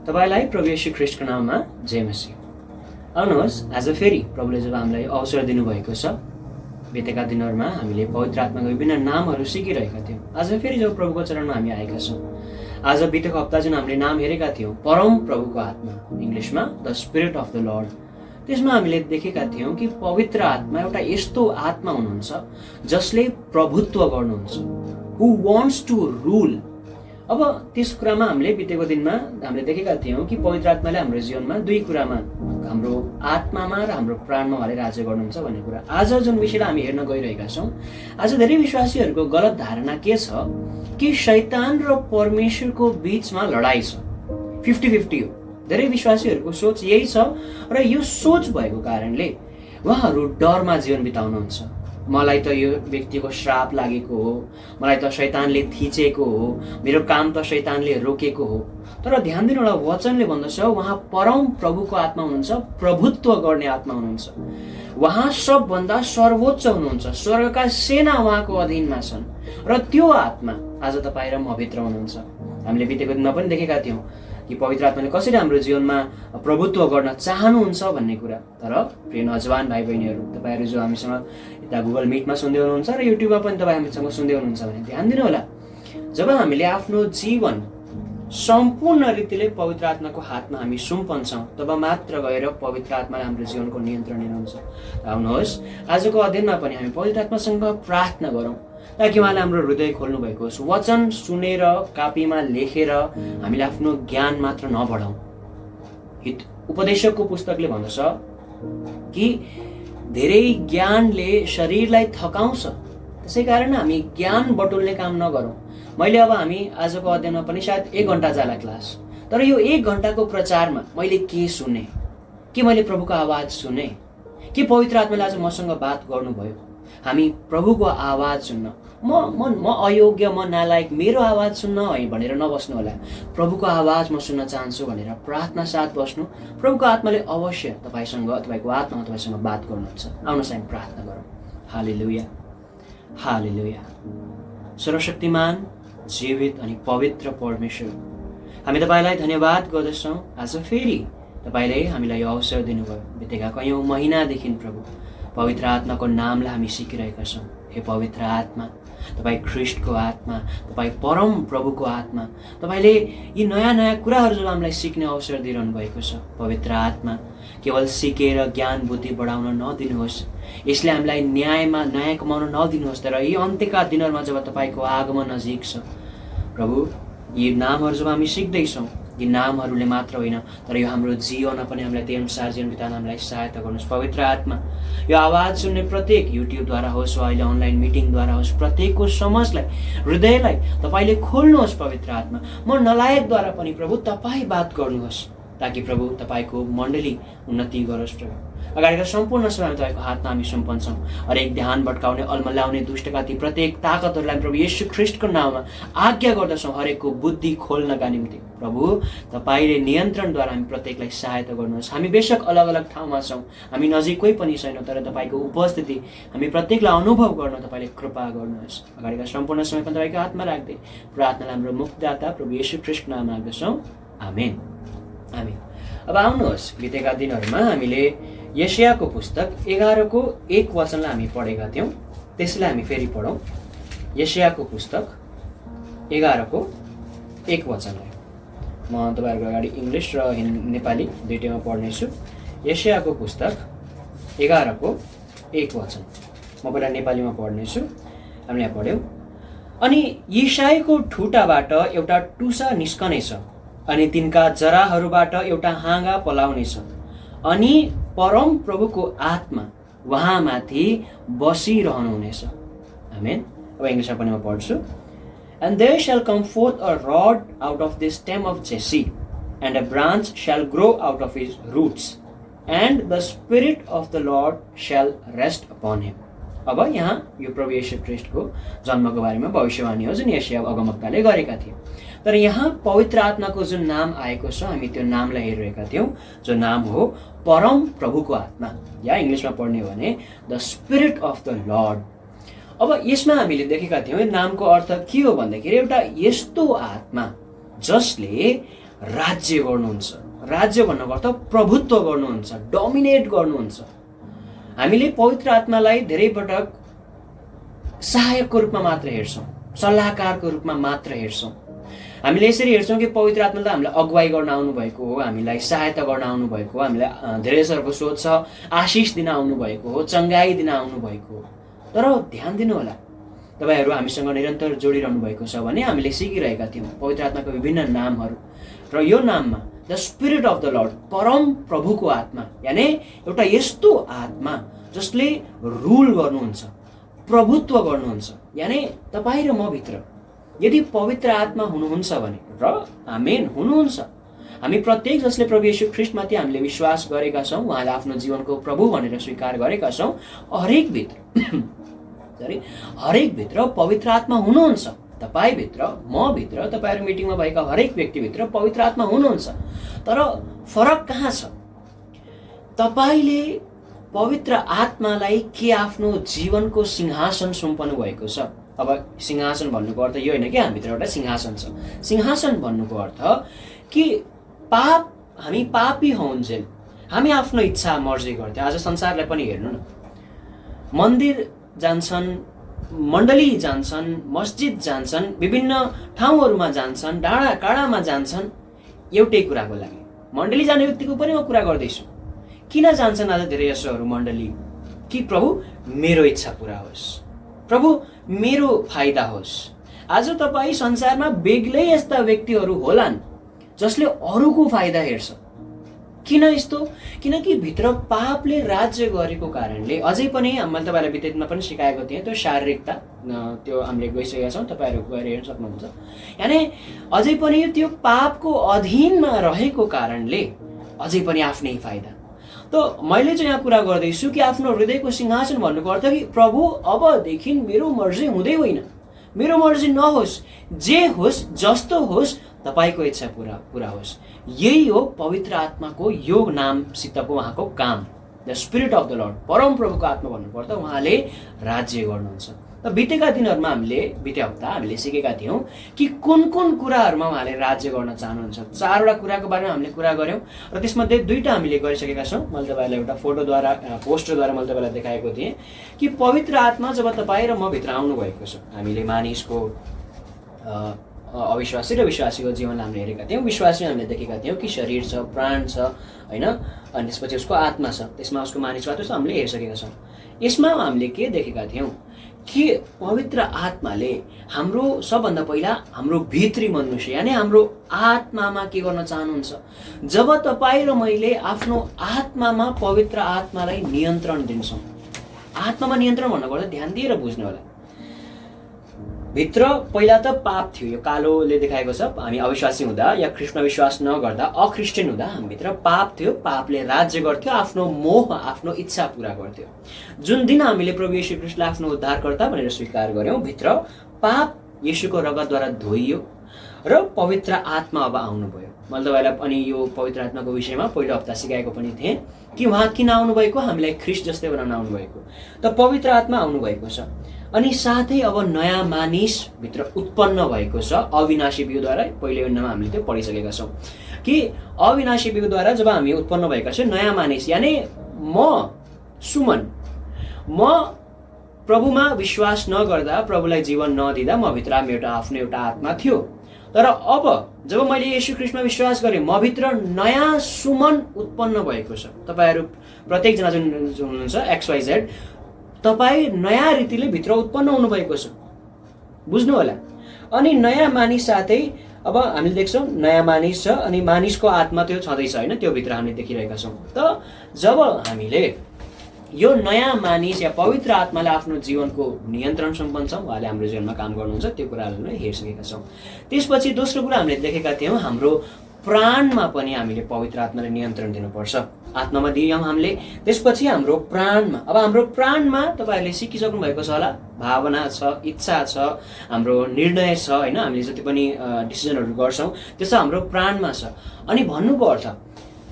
तपाईलाई प्रभु येशू ख्रीष्टको नाममा जय मसीह। आउनुहोस्, आज फेरि प्रभुले जब हामीलाई अवसर दिनुभएको छ, बितेका दिनहरूमा हामीले पवित्र आत्माको विभिन्न नामहरू सिकिरहेका थियौँ। आज फेरि जब प्रभुको चरणमा हामी आएका छौँ, आज बितेको हप्ता जुन हामीले नाम हेरेका थियौँ, परम प्रभुको आत्मा, इङ्ग्लिसमा the spirit of the lord, त्यसमा हामीले देखेका थियौँ कि पवित्र आत्मा एउटा यस्तो आत्मा हुनुहुन्छ जसले प्रभुत्व गर्नुहुन्छ, हु वान्ट्स टु रुल। अब त्यस कुरामा हामीले बितेको दिनमा हामीले देखेका थियौँ कि पवित्र आत्माले हाम्रो जीवनमा दुई कुरामा, हाम्रो आत्मामा र हाम्रो प्राणमा उहाँले राज्य गर्नुहुन्छ भन्ने कुरा। आज जुन विषयलाई हामी हेर्न गइरहेका छौँ, आज धेरै विश्वासीहरूको गलत धारणा के छ कि शैतान र परमेश्वरको बीचमा लडाई छ, 50-50 हो। धेरै विश्वासीहरूको सोच यही छ र यो सोच भएको कारणले उहाँहरू डरमा जीवन बिताउनुहुन्छ। मलाई त यो व्यक्तिको श्राप लागेको हो, मलाई त शैतानले थिचेको हो, मेरो काम त शैतानले रोकेको हो। तर ध्यान दिनु होला, वचनले भन्दछ उहाँ परम प्रभुको आत्मा हुनुहुन्छ, प्रभुत्व गर्ने आत्मा हुनुहुन्छ। उहाँ सबभन्दा सर्वोच्च हुनुहुन्छ, स्वर्गका सेना उहाँको अधीनमा छन् र त्यो आत्मा आज तपाईँ र म भित्र हुनुहुन्छ। हामीले बितेको दिनमा पनि देखेका थियौँ कि पवित्र आत्माले कसरी हाम्रो जीवनमा प्रभुत्व गर्न चाहनुहुन्छ भन्ने कुरा। तर प्रिय नौजवान भाइ बहिनीहरू, तपाईँहरू जो हामीसँग यता गुगल मिटमा सुन्दै हुनुहुन्छ र युट्युबमा पनि तपाईँ हामीसँग सुन्दै हुनुहुन्छ भने ध्यान दिनु होला, जब हामीले आफ्नो जीवन सम्पूर्ण रीतिले पवित्र आत्माको हातमा हामी सुम्पन्छौँ, तब मात्र गएर पवित्र आत्माले हाम्रो जीवनको नियन्त्रण लिनुहुन्छ। आउनुहोस्, आजको अध्ययनमा पनि हामी पवित्र आत्मासँग प्रार्थना गरौँ ताकि उहाँले हाम्रो हृदय खोल्नु भएको होस्। वचन सुनेर कापीमा लेखेर हामीले आफ्नो ज्ञान मात्र नबढाउँ। उपदेशकको पुस्तकले भन्दछ कि धेरै ज्ञानले शरीरलाई थकाउँछ, त्यसै कारण हामी ज्ञान बटुल्ने काम नगरौँ। मैले अब हामी आजको अध्ययनमा पनि सायद 1 घन्टा जाला क्लास, तर यो 1 घन्टाको प्रचारमा मैले के सुने, के मैले प्रभुको आवाज सुने, के पवित्र आत्माले आज मसँग बात गर्नुभयो। हामी प्रभुको आवाज सुन्न, म अयोग्य, म नालायक, मेरो आवाज सुन्न है भनेर नबस्नु होला। प्रभुको आवाज म सुन्न चाहन्छु भनेर प्रार्थना साथ बस्नु। प्रभुको आत्माले अवश्य तपाईँसँग, तपाईँको आत्मा तपाईँसँग बात गर्नुहुन्छ। आउनुहोस् हामी प्रार्थना गरौँ। हालेलुया, हालेलुया। सर्वशक्तिमान, जीवित अनि पवित्र परमेश्वर, हामी तपाईँलाई धन्यवाद गर्दछौँ। आज फेरि तपाईँले हामीलाई अवसर दिनुभयो। बितेका कयौँ महिनादेखि प्रभु पवित्र आत्माको नामलाई हामी सिकिरहेका छौँ। हे पवित्र आत्मा, तपाईँ ख्रीष्टको आत्मा, तपाईँ परम प्रभुको आत्मा, तपाईँले यी नयाँ नयाँ कुराहरू जब हामीलाई सिक्ने अवसर दिइरहनु भएको छ, पवित्र आत्मा केवल सिकेर ज्ञान बुद्धि बढाउन नदिनुहोस्, यसले हामीलाई न्याय कमाउन नदिनुहोस्। तर यी अन्त्यका दिनहरूमा जब तपाईँको आगमन नजिक छ प्रभु, यी नामहरू जब हामी सिक्दैछौँ, यी नामहरूले मात्र होइन तर यो हाम्रो जीवनमा पनि हामीलाई त्यही अनुसार जीवन बिताउन हामीलाई सहायता गर्नुहोस्। पवित्र आत्मा, यो आवाज सुन्ने प्रत्येक युट्युबद्वारा होस् वा अहिले अनलाइन मिटिङद्वारा होस्, प्रत्येकको समझलाई, हृदयलाई तपाईँले खोल्नुहोस्। पवित्र आत्मा, म नलायकद्वारा पनि प्रभु तपाईँ बात गर्नुहोस् ताकि प्रभु तपाईँको मण्डली उन्नति गरोस्। प्रभु अगाडिका सम्पूर्ण समय तपाईँको हातमा हामी सुम्पन्छौँ। हरेक ध्यान भट्काउने, अल्मल्याउने दुष्टका ती प्रत्येक ताकतहरूलाई प्रभु येशू ख्रीष्टको नाममा आज्ञा गर्दछौँ, हरेकको बुद्धि खोल्नका निम्ति। प्रभु तपाईँले नियन्त्रणद्वारा हामी प्रत्येकलाई सहायता गर्नुहोस्। हामी बेशक अलग अलग ठाउँमा छौँ, हामी नजिकै पनि छैनौँ, तर तपाईँको उपस्थिति हामी प्रत्येकलाई अनुभव गर्न तपाईँले कृपा गर्नुहोस्। अगाडिका सम्पूर्ण समय पनि तपाईँको हातमा राख्दै प्रार्थनालाई हाम्रो मुक्तिदाता प्रभु येशू ख्रीष्टको नाममा माग्दछौँ, आमेन, आमेन। अब आउनुहोस्, बितेका दिनहरूमा हामीले यशायाको पुस्तक 11को 1 वचनलाई हामी पढेका थियौँ, त्यसलाई हामी फेरि पढौँ। यशायाको पुस्तक 11को 1 वचनलाई म तपाईँहरूको अगाडि इङ्ग्लिस र नेपाली दुईटैमा पढ्नेछु। यशायाको पुस्तक 11को 1 वचन म पहिला नेपालीमा पढ्नेछु। हामीले यहाँ पढ्यौँ, अनि यिशायाको ठुटाबाट एउटा टुसा निस्कनेछ अनि तिनका जराहरूबाट एउटा हाँगा पलाउनेछ, अनि परम प्रभुको आत्मा उहाँमाथि बसिरहनुहुनेछ। आमेन। अब इङ्ग्लिसमा पनि म पढ्छु। And there shall come forth a rod out of the stem of Jesse, and a branch shall grow out of his roots, and the Spirit of the Lord shall rest upon him. अब यहाँ यो प्रभु येशू ख्रीष्टको जन्मको बारेमा भविष्यवाणी हो जुन यशाया अगमवक्ताले गरेका थिए। तर यहाँ पवित्र आत्माको जुन नाम आएको छ, हामी त्यो नामलाई हेरिरहेका थियौँ, जो नाम हो परम प्रभुको आत्मा, या इङ्ग्लिसमा पढ्ने हो भने the spirit of the lord. अब यसमा हामीले देखेका थियौँ नामको अर्थ के हो भन्दाखेरि एउटा यस्तो आत्मा जसले राज्य गर्नुहुन्छ। राज्य भन्नुको अर्थ प्रभुत्व गर्नुहुन्छ, डोमिनेट गर्नुहुन्छ। हामीले पवित्र आत्मालाई धेरै पटक सहायकको रूपमा मात्र हेर्छौँ, सल्लाहकारको रूपमा मात्र हेर्छौँ। हामीले यसरी हेर्छौँ कि पवित्र आत्माले त हामीलाई अगुवाई गर्न आउनुभएको हो, हामीलाई सहायता गर्न आउनुभएको हो, हामीलाई धेरै जसोको सोच छ आशिष दिन आउनुभएको हो, चङ्गाई दिन आउनुभएको हो। तर ध्यान दिनु होला, तपाईँहरू हामीसँग निरन्तर जोडिरहनु भएको छ भने हामीले सिकिरहेका थियौँ पवित्र आत्माको विभिन्न नामहरू। र यो नाममा the spirit of the lord, परम प्रभुको आत्मा, यानि एउटा यस्तो आत्मा जसले रुल गर्नुहुन्छ, प्रभुत्व गर्नुहुन्छ। यानि तपाईँ र म भित्र यदि पवित्र आत्मा हुनुहुन्छ भने, र आमेन हुनुहुन्छ, हामी प्रत्येक जसले प्रभु येशू ख्रीष्टमाथि हामीले विश्वास गरेका छौँ, उहाँले आफ्नो जीवनको प्रभु भनेर स्वीकार गरेका छौँ, हरेक भित्र पवित्र आत्मा हुनुहुन्छ। तपाईँभित्र, म भित्र, तपाईँहरू मिटिङमा भएका हरेक व्यक्तिभित्र पवित्र आत्मा हुनुहुन्छ। तर फरक कहाँ छ? तपाईँले पवित्र आत्मालाई के आफ्नो जीवनको सिंहासन सुम्पनु भएको छ? अब सिंहासन भन्नुको अर्थ यो होइन कि हामीभित्र एउटा सिंहासन छ। सिंहासन भन्नुको अर्थ कि हामी पापी हौन्जेल हामी आफ्नो इच्छा मर्जी गर्थ्यौँ। आज संसारलाई पनि हेर्नु न, मन्दिर जान्छन्, मण्डली जान्छन्, मस्जिद जान्छन्, विभिन्न ठाउँहरूमा जान्छन्, डाँडा काँडामा जान्छन् एउटै कुराको लागि। मण्डली जाने व्यक्तिको पनि म कुरा गर्दैछु। किन जान्छन् आज धेरै जसोहरू मण्डली? कि प्रभु मेरो इच्छा पुरा होस्, प्रभु मेरो फाइदा होस्। आज तपाईँ संसारमा बेग्लै यस्ता व्यक्तिहरू होलान् जसले अरूको फाइदा हेर्छ। किन यस्तो? किनकि भित्र पापले राज्य गरेको कारणले अझै पनि मैले तपाईँलाई विद्युतमा पनि सिकाएको थिएँ, त्यो शारीरिकता, त्यो हामीले गइसकेका छौँ, तपाईँहरू गएर हेर्न सक्नुहुन्छ। यानि अझै पनि त्यो पापको अधीनमा रहेको कारणले अझै पनि आफ्नै फाइदा। त मैले चाहिँ यहाँ कुरा गर्दैछु कि आफ्नो हृदयको सिंहासन भन्नुको अर्थ कि प्रभु अबदेखि मेरो मर्जी हुँदै होइन, मेरो मर्जी नहोस्, जे होस् जस्तो होस् तपाईँको इच्छा पुरा होस्। यही हो पवित्र आत्माको यो नामसितको उहाँको काम, the spirit of the lord, परम प्रभुको आत्मा भन्नुपर्छ। उहाँले राज्य गर्नुहुन्छ। त बितेका दिनहरूमा बिते हप्ता हामीले सिकेका थियौँ कि कुन कुराहरूमा उहाँले राज्य गर्न चाहनुहुन्छ। 4वटा कुराको बारेमा हामीले कुरा गऱ्यौँ र त्यसमध्ये 2टा हामीले गरिसकेका छौँ। मैले तपाईँलाई एउटा फोटोद्वारा, पोस्टरद्वारा मैले तपाईँलाई देखाएको थिएँ कि पवित्र आत्मा जब तपाईँ र म भित्र आउनुभएको छ, हामीले मानिसको अविश्वासी र विश्वासीको जीवनलाई हामीले हेरेका थियौँ। विश्वासी हामीले देखेका थियौँ कि शरीर छ, प्राण छ, होइन, अनि त्यसपछि उसको आत्मा छ, त्यसमा उसको मानिसको आत्मा हामीले हेरिसकेका छौँ। यसमा हामीले के देखेका थियौँ कि पवित्र आत्माले हाम्रो सबभन्दा पहिला हाम्रो भित्री मनुष्य यानि हाम्रो आत्मामा के गर्न चाहनुहुन्छ? जब तपाईँ र मैले आफ्नो आत्मामा पवित्र आत्मालाई नियन्त्रण दिन्छौँ। आत्मामा नियन्त्रण भन्नको अर्थ ध्यान दिएर बुझ्नु होला। भित्र पहिला त पाप थियो, यो कालोले देखाएको छ। हामी अविश्वासी हुँदा या ख्रीष्टमा विश्वास नगर्दा, अख्रिस्टियन हुँदा हामीभित्र पाप थियो। पापले राज्य गर्थ्यो, आफ्नो मोह, आफ्नो इच्छा पुरा गर्थ्यो। जुन दिन हामीले प्रभु येशू ख्रीष्टलाई आफ्नो उद्धारकर्ता भनेर स्वीकार गर्यौँ, भित्र पाप येशूको रगतद्वारा धोइयो र पवित्र आत्मा अब आउनुभयो। मैले तपाईँलाई अनि यो पवित्र आत्माको विषयमा पहिलो हप्ता सिकाएको पनि थिएँ कि उहाँ किन आउनुभएको? हामीलाई ख्रीष्ट जस्तै बनाउन आउनुभएको। त पवित्र आत्मा आउनुभएको छ। अनि साथै अब नयाँ मानिस भित्र उत्पन्न भएको छ अविनाशी बिउद्वारा। पहिलो दिनमा हामीले त्यो पढिसकेका छौँ कि अविनाशी बिउद्वारा जब हामी उत्पन्न भएका छौँ, नयाँ मानिस यानि म सुमन, म प्रभुमा विश्वास नगर्दा, प्रभुलाई जीवन नदिँदा म भित्र एउटा आफ्नो एउटा आत्मा थियो। तर अब जब मैले येशू ख्रीष्टमा विश्वास गरेँ, म भित्र नयाँ सुमन उत्पन्न भएको छ। तपाईँहरू प्रत्येकजना जुन हुनुहुन्छ XYZ, तपाईँ नयाँ रीतिले भित्र उत्पन्न हुनुभएको छ, बुझ्नु होला। अनि नयाँ मानिस साथै अब हामीले देख्छौँ नयाँ मानिस छ अनि मानिसको आत्मा त्यो छँदैछ, होइन, त्यो भित्र हामीले देखिरहेका छौँ। त जब हामीले यो नयाँ मानिस या पवित्र आत्माले आफ्नो जीवनको नियन्त्रण सुम्पन्छौँ, उहाँले हाम्रो जीवनमा काम गर्नुहुन्छ, त्यो कुराहरूलाई हेरिसकेका छौँ। त्यसपछि दोस्रो कुरा हामीले देखेका थियौँ, हाम्रो प्राणमा पनि हामीले पवित्र आत्माले नियन्त्रण दिनुपर्छ। आत्मामा दियौँ हामीले, त्यसपछि हाम्रो प्राणमा, अब हाम्रो प्राणमा तपाईँहरूले सिकिसक्नु भएको छ होला, भावना छ, इच्छा छ, हाम्रो निर्णय छ, होइन, हामीले जति पनि डिसिजनहरू गर्छौँ त्यो चाहिँ हाम्रो प्राणमा छ। अनि भन्नुको अर्थ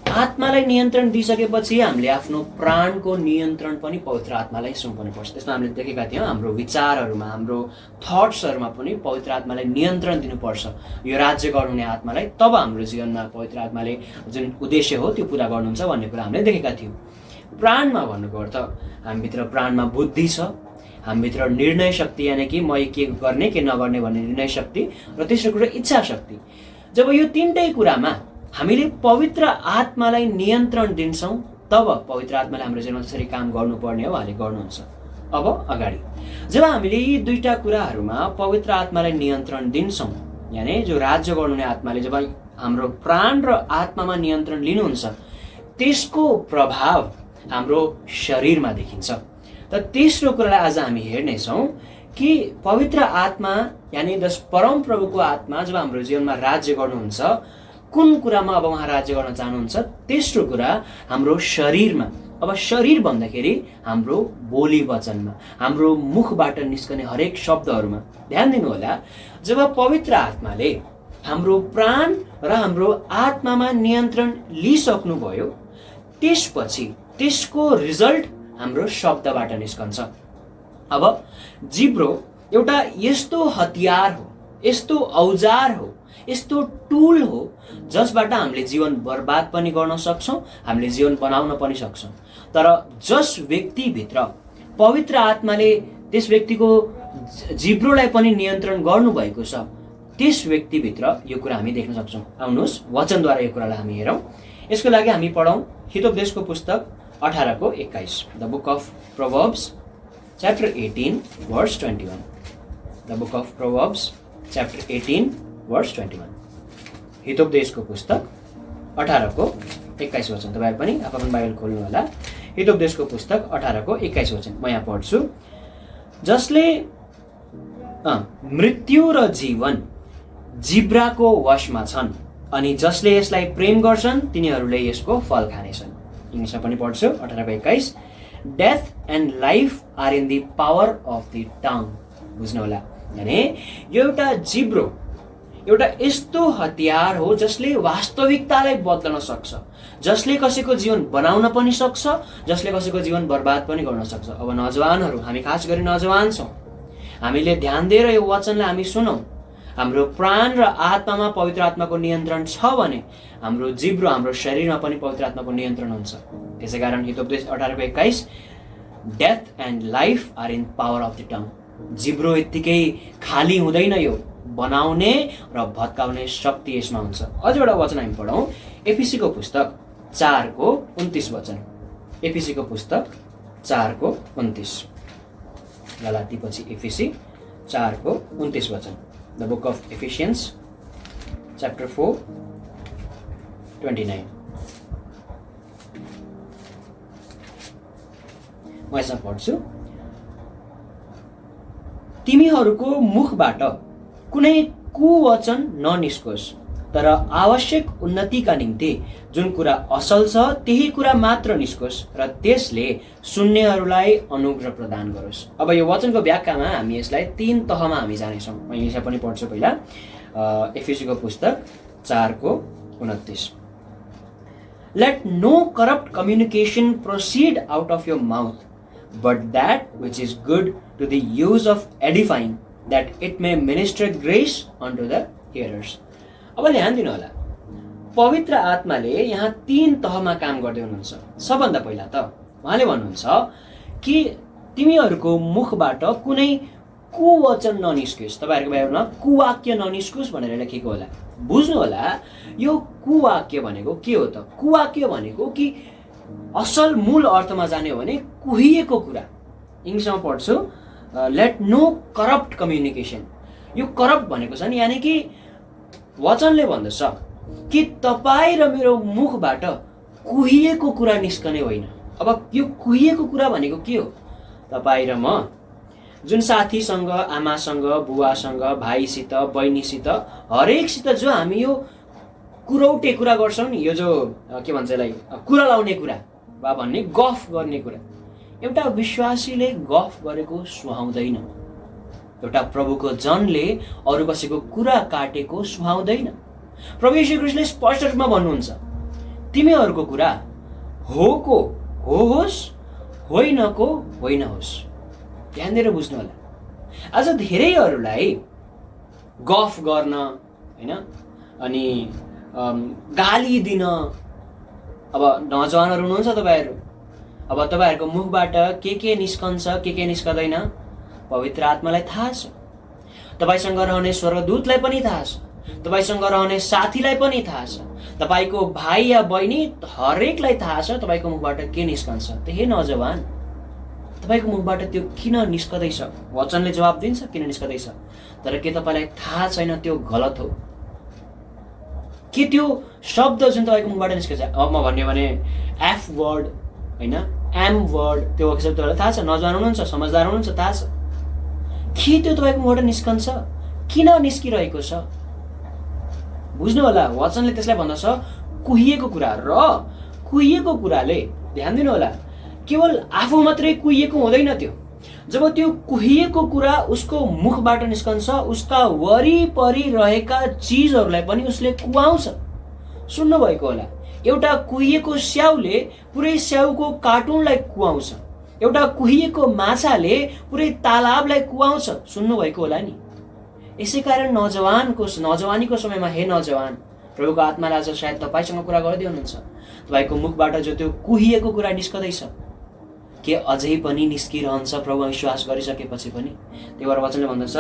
आत्मालाई नियन्त्रण दिइसकेपछि हामीले आफ्नो प्राणको नियन्त्रण पनि पवित्र आत्मालाई सुम्पनु पर्छ। त्यसमा हामीले देखेका थियौँ हाम्रो विचारहरूमा, हाम्रो थट्सहरूमा पनि पवित्र आत्मालाई नियन्त्रण दिनुपर्छ, यो राज्य गर्नुहुने आत्मालाई। तब हाम्रो जीवनमा पवित्र आत्माले जुन उद्देश्य हो त्यो पुरा गर्नुहुन्छ भन्ने कुरा हामीले देखेका थियौँ। प्राणमा भन्नुको अर्थ हामीभित्र प्राणमा बुद्धि छ, हामीभित्र निर्णय शक्ति, यानि कि म के गर्ने के नगर्ने भन्ने निर्णय शक्ति, र तेस्रो कुरा इच्छा शक्ति। जब यो तीनटै कुरामा हामीले पवित्र आत्मालाई नियन्त्रण दिन्छौँ तब पवित्र आत्माले हाम्रो जीवनमा जसरी काम गर्नुपर्ने हो उहाँले गर्नुहुन्छ। अब अगाडि जब हामीले यी दुईटा कुराहरूमा पवित्र आत्मालाई नियन्त्रण दिन्छौँ, यानि जो राज्य गर्नुहुने आत्माले जब हाम्रो प्राण र आत्मामा नियन्त्रण लिनुहुन्छ, त्यसको प्रभाव हाम्रो शरीरमा देखिन्छ। त तेस्रो कुरालाई आज हामी हेर्नेछौँ कि पवित्र आत्मा यानि परम प्रभुको आत्मा जब हाम्रो जीवनमा राज्य गर्नुहुन्छ, कुन कुरामा अब उहाँ राज्य गर्न चाहनुहुन्छ? तेस्रो कुरा हाम्रो शरीरमा। अब शरीर भन्दाखेरि हाम्रो बोली वचनमा, हाम्रो मुखबाट निस्कने हरेक शब्दहरूमा ध्यान दिनुहोला। जब पवित्र आत्माले हाम्रो प्राण र हाम्रो आत्मामा नियन्त्रण लिइसक्नुभयो, त्यसपछि त्यसको रिजल्ट हाम्रो शब्दबाट निस्कन्छ। अब जिब्रो एउटा यस्तो हतियार हो, यस्तो औजार हो, यस्तो टुल हो जसबाट हामीले जीवन बर्बाद पनि गर्न सक्छौँ, हामीले जीवन बनाउन पनि सक्छौँ। तर जस व्यक्तिभित्र पवित्र आत्माले त्यस व्यक्तिको जिब्रोलाई पनि नियन्त्रण गर्नुभएको छ, त्यस व्यक्तिभित्र यो कुरा हामी देख्न सक्छौँ। आउनुहोस् वचनद्वारा यो कुरालाई हामी हेरौँ। यसको लागि हामी पढौँ हितोपदेशको पुस्तक 18:21, the book of proverbs chapter 18 verse 21. The book of Proverbs chapter 18 verse 21. हितोपदेशको पुस्तक 18:21 वचन। तपाईहरु पनि आफ्नो बाइबल खोल्नु होला। हितोपदेशको पुस्तक 18:21 वचन म यहाँ पढ्छु। जसले मृत्यु र जीवन जिब्राको वशमा छन् अनि जसले यसलाई प्रेम गर्छन् तिनीहरूले यसको फल खानेछन्। इङ्ग्लिसमा पनि पढ्छु 18:21। Death and life are in the power of the tongue. बुझ्नु होला। यानी यो एउटा जिब्रो एउटा यस्तो हतियार हो जसले वास्तविकतालाई बदल्न सक्छ, जसले कसैको जीवन बनाउन पनि सक्छ, जसले कसैको जीवन बर्बाद पनि गर्न सक्छ। अब नौजवानहरू, हामी खास गरी नौजवान छौँ, हामीले ध्यान दिएर यो वचनलाई हामी सुनौँ। हाम्रो प्राण र आत्मामा पवित्र आत्माको नियन्त्रण छ भने हाम्रो जिब्रो, हाम्रो शरीरमा पनि पवित्र आत्माको नियन्त्रण हुन्छ। त्यसै कारण Hitopadesh 18:21 death and life are in power of the tongue. जिब्रो यत्तिकै खाली हुँदैन, यो बनाउने र भत्काउने शक्ति यसमा हुन्छ। अझ एउटा वचन हामी पढौँ एफिसीको पुस्तक 4:29 वचन। एफिसीको पुस्तक 4:29, गलातीपछि एफिसी 4:29 वचन। The book of Ephesians chapter 4:29. म यसमा पढ्छु। तिमीहरूको मुखबाट कुनै कुवचन ननिस्कोस्, तर आवश्यक उन्नतिका निम्ति जुन कुरा असल छ त्यही कुरा मात्र निस्कोस् र त्यसले सुन्नेहरूलाई अनुग्रह प्रदान गरोस्। अब यो वचनको व्याख्यामा हामी यसलाई 3 तहमा हामी जानेछौँ। म इङ्ग्लिसमा पनि पढ्छु पहिला। एफिसीको पुस्तक 4:29। Let no corrupt communication proceed out of your mouth, but that which is good to the use of edifying, that it may minister grace unto the hearers. अब ध्यान दिनु होला, पवित्र आत्माले यहाँ 3 तहमा काम गर्दै हुनुहुन्छ। सबभन्दा पहिला त उहाँले भन्नुहुन्छ कि तिमीहरूको मुखबाट कुनै कुवचन ननिस्कोस्। तपाईहरुको बाइबलमा कुवाक्य ननिस्कोस् भनेर लेखेको होला। बुझ्नु होला, यो कुवाक्य भनेको के हो त? कुवाक्य भनेको कि असल मूल अर्थमा जाने हो भने कुहिएको कुरा। इङ्ग्लिसमा पढ्छु, लेट नो करप्ट कम्युनिकेसन। यो करप्ट भनेको छ नि, यानी कि वचनले भन्दछ कि तपाईँ र मेरो मुखबाट कुहिएको कुरा निस्कने होइन। अब यो कुहिएको कुरा भनेको के हो? तपाईँ र म जुन साथीसँग, आमासँग, बुवासँग, भाइसित, बहिनीसित, हरेकसित जो हामी यो कुरौटे कुरा गर्छौँ नि, यो जो के भन्छ यसलाई कुरा लाउने कुरा वा भन्ने गफ गर्ने कुरा, एउटा विश्वासीले गफ गरेको सुहाउँदैन। एउटा प्रभुको जनले अरू कसैको कुरा काटेको सुहाउँदैन। प्रभु येशू ख्रीष्टले स्पष्ट रूपमा भन्नुहुन्छ तिमीहरूको कुरा होको हो होस्, होइनको होइन होस्। ध्यान दिएर बुझ्नु होला। आज धेरैहरूलाई गफ गर्न होइन, अनि गाली दिन, अब नौजवानहरू हुनुहुन्छ तपाईँहरू, अब तपाईँहरूको मुखबाट के निस्कन्छ के निस्कँदैन पवित्र आत्मालाई थाहा छ। तपाईँसँग रहने स्वर्गदूतलाई पनि थाहा छ, तपाईँसँग रहने साथीलाई पनि थाहा छ, तपाईँको भाइ या बहिनी हरेकलाई थाहा छ तपाईँको मुखबाट के निस्कन्छ। त हे नौजवान, तपाईँको मुखबाट त्यो किन निस्कँदैछ? वचनले जवाब दिन्छ किन निस्कँदैछ। तर के तपाईँलाई थाहा छैन त्यो गलत हो? के त्यो शब्द जुन तपाईँको मुखबाट निस्कन्छ, अब म भन्यो भने एफ वर्ड होइन, एम वर्ड, त्यो शब्द तपाईँलाई थाहा छ? नौजवान हुनुहुन्छ, समझदार हुनुहुन्छ, थाहा छ के त्यो तपाईँको मुखबाट निस्कन्छ, किन निस्किरहेको छ? बुझ्नु होला। वचनले त्यसलाई भन्दछ कुहिएको कुरा, र कुहिएको कुराले, ध्यान दिनु होला, केवल आफू मात्रै कुहिएको हुँदैन। त्यो जब त्यो कुहिएको कुरा उसको मुखबाट निस्कन्छ, उसका वरिपरि रहेका चिजहरूलाई पनि उसले कुहाउँछ। सुन्नुभएको होला, एउटा कुहिएको स्याउले पुरै स्याउको कार्टुनलाई कुहाउँछ, एउटा कुहिएको माछाले पुरै तालाबलाई कुहाउँछ। सुन्नुभएको होला नि। यसै कारण नौजवानीको समयमा हे नौजवान, प्रभुको आत्माले आज सायद तपाईँसँग कुरा गर्दै हुनुहुन्छ। तपाईँको मुखबाट जो त्यो कुहिएको कुरा निस्कँदैछ, के अझै पनि निस्किरहन्छ प्रभु विश्वास गरिसकेपछि पनि? त्यही भएर वचनले भन्दछ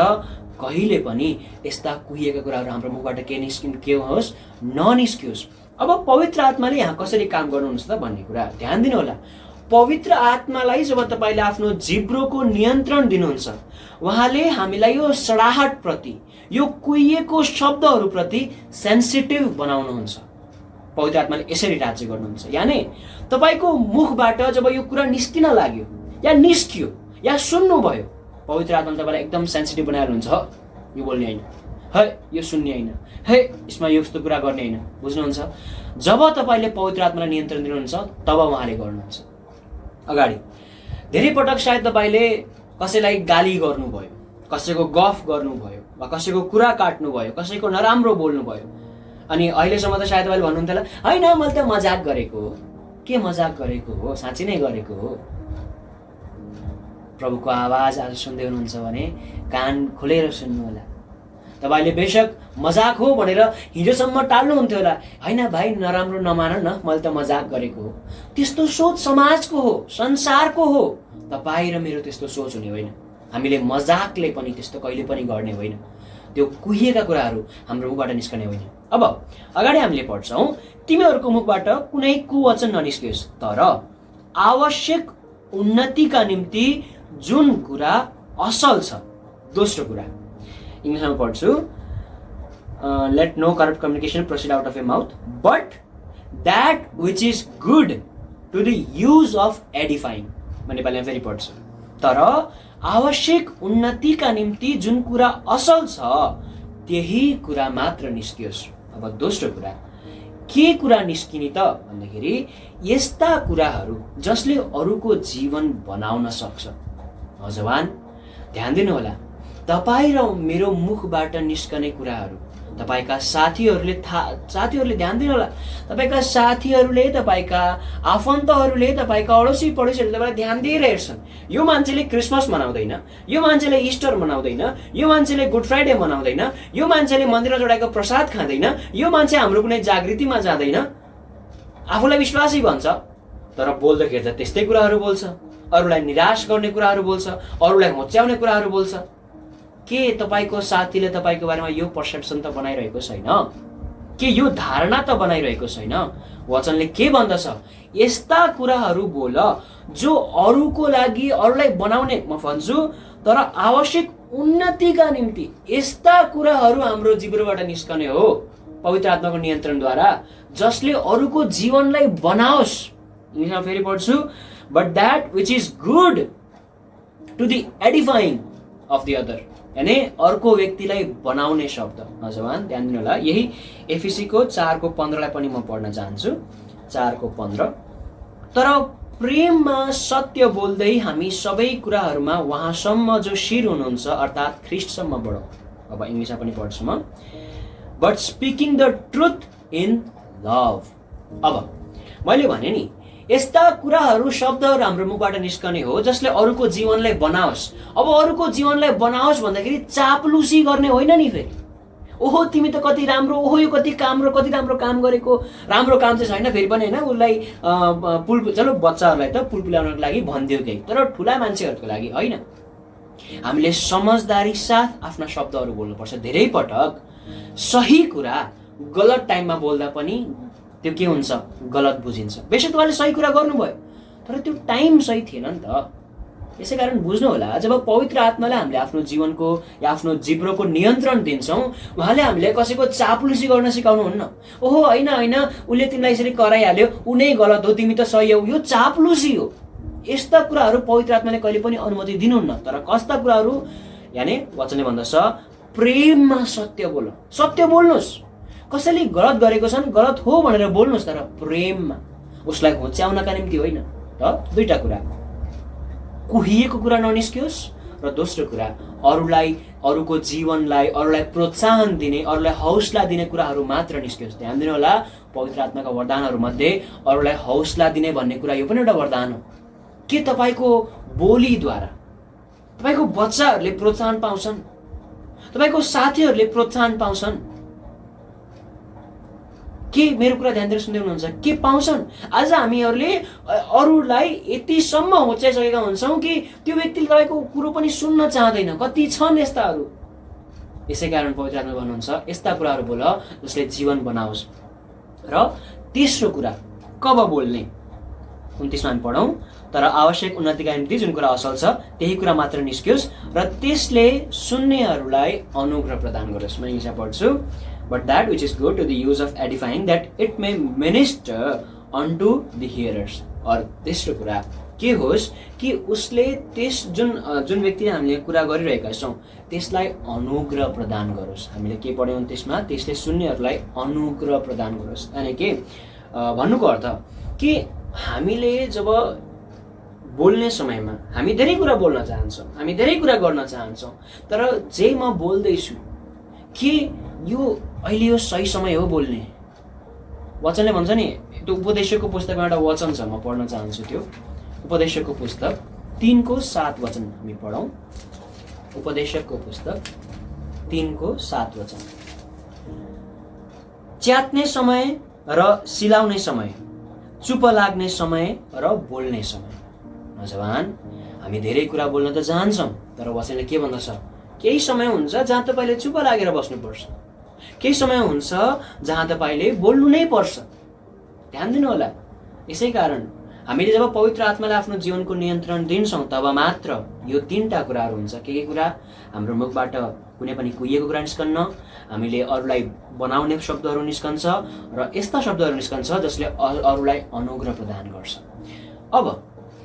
कहिले पनि यस्ता कुहिएका कुराहरू हाम्रो मुखबाट के होस् ननिस्कियोस्। अब पवित्र आत्माले यहाँ कसरी काम गर्नुहुन्छ त भन्ने कुरा ध्यान दिनु होला। पवित्र आत्मालाई जब तपाईँले आफ्नो जिब्रोको नियन्त्रण दिनुहुन्छ, उहाँले हामीलाई यो सडाहट प्रति, यो कुहिएको शब्दहरू प्रति सेन्सिटिभ बनाउनुहुन्छ। पवित्र आत्माले यसरी राज्य गर्नुहुन्छ। यानी तपाईँको मुखबाट जब यो कुरा निस्किन लाग्यो या निस्कियो या सुन्नुभयो, पवित्र आत्माले तपाईँलाई एकदम सेन्सिटिभ बनाइहाल्नुहुन्छ। यो बोल्ने होइन, है यो सुन्ने होइन, है यसमा यो यस्तो कुरा गर्ने होइन। बुझ्नुहुन्छ? जब तपाईँले पवित्र आत्मालाई नियन्त्रण दिनुहुन्छ तब उहाँले गर्नुहुन्छ। अगाडि धेरै पटक सायद तपाईँले कसैलाई गाली गर्नुभयो, कसैको गफ गर्नुभयो, वा कसैको कुरा काट्नुभयो, कसैको नराम्रो बोल्नुभयो, अनि अहिलेसम्म त सायद तपाईँले भन्नुहुन्थ्यो होला होइन मैले त मजाक गरेको हो। के मजाक गरेको हो? साँच्ची नै गरेको हो? प्रभुको आवाज आज सुन्दै हुनुहुन्छ भने कान खोलेर सुन्नु होला। तपाईँले बेशक मजाक हो भनेर हिजोसम्म टाल्नुहुन्थ्यो होला, होइन भाइ नराम्रो नमान न, मैले त मजाक गरेको हो। त्यस्तो सोच समाजको हो, संसारको हो। तपाईँ र मेरो त्यस्तो सोच हुने होइन। हामीले मजाकले पनि त्यस्तो कहिले पनि गर्ने होइन। त्यो कुहिएका कुराहरू हाम्रो मुखबाट निस्कने होइन। अब अगाडि हामीले पढ्छौँ, तिमीहरूको मुखबाट कुनै कुवचन ननिस्कियोस्, तर आवश्यक उन्नतिका निम्ति जुन कुरा असल छ। दोस्रो कुरा इङ्ग्लिसमा पढ्छु, let no corrupt communication proceed out of a mouth, but that which is good to the use of edifying. म नेपालीमा फेरि पढ्छु, तर आवश्यक उन्नतिका निम्ति जुन कुरा असल छ त्यही कुरा मात्र निस्कियोस्। अब दोस्रो कुरा के कुरा निस्किने त भन्दाखेरि यस्ता कुराहरू जसले अरूको जीवन बनाउन सक्छ। नौजवान ध्यान दिनु होला, तपाईँ र मेरो मुखबाट निस्कने कुराहरू तपाईँका साथीहरूले ध्यान दिनु होला, तपाईँका साथीहरूले, तपाईँका आफन्तहरूले, तपाईँका अडोसी पडोसीहरूले तपाईँलाई ध्यान दिएर हेर्छन्। यो मान्छेले क्रिसमस मनाउँदैन, यो मान्छेले इस्टर मनाउँदैन, यो मान्छेले गुड फ्राइडे मनाउँदैन, यो मान्छेले मन्दिरमा चढाएको प्रसाद खाँदैन, यो मान्छे हाम्रो कुनै जागृतिमा जाँदैन। आफूलाई विश्वासी भन्छ तर बोल्दाखेरि त त्यस्तै कुराहरू बोल्छ, अरूलाई निराश गर्ने कुराहरू बोल्छ, अरूलाई होच्याउने कुराहरू बोल्छ। के तपाईँको साथीले तपाईँको बारेमा यो पर्सेप्सन त बनाइरहेको छैन? के यो धारणा त बनाइरहेको छैन? वचनले के भन्दछ? यस्ता कुराहरू बोल जो अरूको लागि, अरूलाई बनाउने, म भन्छु तर आवश्यक उन्नतिका निम्ति यस्ता कुराहरू हाम्रो जिब्रोबाट निस्कने हो पवित्र आत्माको नियन्त्रणद्वारा, जसले अरूको जीवनलाई बनाओस्। इङ्ग्लिसमा फेरि पढ्छु, but that which is good to the edifying of the other. यानी अर्को व्यक्तिलाई बनाउने शब्द। नौजवान ध्यान दिनु होला, यही एफिसीको 4:15 पनि म पढ्न चाहन्छु। 4:15, तर प्रेममा सत्य बोल्दै हामी सबै कुराहरूमा उहाँसम्म जो शिर हुनुहुन्छ अर्थात् ख्रिस्टसम्म बढौँ। अब इङ्ग्लिसमा पनि पढ्छु म, but speaking the truth in love. अब मैले भने नि यस्ता कुराहरू शब्दहरू हाम्रो मुखबाट निस्कने हो जसले अरूको जीवनलाई बनाओस्। अब अरूको जीवनलाई बनाओस् भन्दाखेरि चाप्लुसी गर्ने होइन नि। फेरि ओहो तिमी त कति राम्रो, ओहो यो कति राम्रो काम गरेको, राम्रो काम चाहिँ छैन फेरि पनि होइन, उसलाई पुल, चलो बच्चाहरूलाई त पुल पुल्याउनको लागि भनिदियो केही, तर ठुला मान्छेहरूको लागि होइन। हामीले समझदारी साथ आफ्ना शब्दहरू बोल्नुपर्छ। धेरै पटक सही कुरा गलत टाइममा बोल्दा पनि त्यो के हुन्छ, गलत बुझिन्छ। बेशक उहाँले सही कुरा गर्नुभयो तर त्यो टाइम सही थिएन नि त। यसै कारण बुझ्नु होला, जब पवित्र आत्माले हामीले आफ्नो जीवनको या आफ्नो जिब्रोको नियन्त्रण दिन्छौँ, उहाँले हामीले कसैको चाप्लुसी गर्न सिकाउनुहुन्न। ओहो होइन उसले तिमीलाई यसरी कराइहाल्यो, ऊ नै गलत हो, तिमी त सही हो, यो चाप्लुसी हो। यस्ता कुराहरू पवित्र आत्माले कहिले पनि अनुमति दिनुहुन्न। तर कस्ता कुराहरू, यानि वचनले भन्दछ प्रेममा सत्य बोल, सत्य बोल्नुहोस्। कसैले गलत गरेको छन्, गलत हो भनेर बोल्नुहोस्, तर प्रेममा, उसलाई होच्याउनका निम्ति होइन। र दुईटा कुरा, कुहिएको कुरा ननिस्कियोस्, र दोस्रो कुरा अरूलाई, अरूको जीवनलाई, अरूलाई प्रोत्साहन दिने, अरूलाई हौसला दिने कुराहरू मात्र निस्कियोस्। ध्यान दिनु होला, पवित्र आत्माका वरदानहरू मध्ये अरूलाई हौसला दिने भन्ने कुरा यो पनि एउटा वरदान हो। के तपाईँको बोलीद्वारा तपाईँको बच्चाहरूले प्रोत्साहन पाउँछन्, तपाईँको साथीहरूले प्रोत्साहन पाउँछन्? के मेरो कुरा ध्यान दिएर सुन्दै हुनुहुन्छ? के पाउँछन्? आज हामीहरूले अरूलाई यतिसम्म होच्याइसकेका हुन्छौँ कि त्यो व्यक्तिले तपाईँको कुरो पनि सुन्न चाहँदैन। कति छन् यस्ताहरू। यसै कारण पवित्र आत्मा भन्नुहुन्छ यस्ता कुराहरू बोल जसले जीवन बनाओस्। र तेस्रो कुरा, कब बोल्ने? 29मा हामी पढौँ, तर आवश्यक उन्नतिका निम्ति जुन कुरा असल छ त्यही कुरा मात्र निस्कियोस् र त्यसले सुन्नेहरूलाई अनुग्रह प्रदान गरोस्। म इङ्ग्लिसमा पढ्छु। But that which is good to the use of edifying, that it may minister unto the hearers. और तेस्रो कुरा के होस् कि उसले त्यस जुन व्यक्तिले हामीले कुरा गरिरहेका छौँ त्यसलाई अनुग्रह प्रदान गरोस्। हामीले के पढ्यौँ त्यसमा? त्यसले सुन्नेहरूलाई अनुग्रह प्रदान गरोस्। यानि के भन्नुको अर्थ कि हामीले जब बोल्ने समयमा हामी धेरै कुरा बोल्न चाहन्छौँ, हामी धेरै कुरा गर्न चाहन्छौँ, तर जे म बोल्दैछु के यो अहिले यो सही समय हो बोल्ने? वचनले भन्छ नि, त्यो उपदेशकको पुस्तकमा एउटा वचन छ, म पढ्न चाहन्छु। त्यो उपदेशकको पुस्तक 3:7 वचन हामी पढौँ। उपदेशकको पुस्तक 3:7 वचन। च्यात्ने समय र सिलाउने समय, चुप लाग्ने समय र बोल्ने समय। नौजवान, हामी धेरै कुरा बोल्न त चाहन्छौँ, तर वचनले के भन्दछ? केही समय हुन्छ जहाँ तपाईँले चुप लागेर बस्नुपर्छ, केही समय हुन्छ जहाँ तपाईँले बोल्नु नै पर्छ। ध्यान दिनु होला। यसै कारण हामीले जब पवित्र आत्माले आफ्नो जीवनको नियन्त्रण दिन्छौँ तब मात्र यो तीनटा कुराहरू हुन्छ। के कुरा? हाम्रो मुखबाट कुनै पनि कुहिएको कुरा निस्कन्न, हामीले अरूलाई बनाउने शब्दहरू निस्कन्छ र यस्ता शब्दहरू निस्कन्छ जसले अरूलाई अनुग्रह प्रदान गर्छ। अब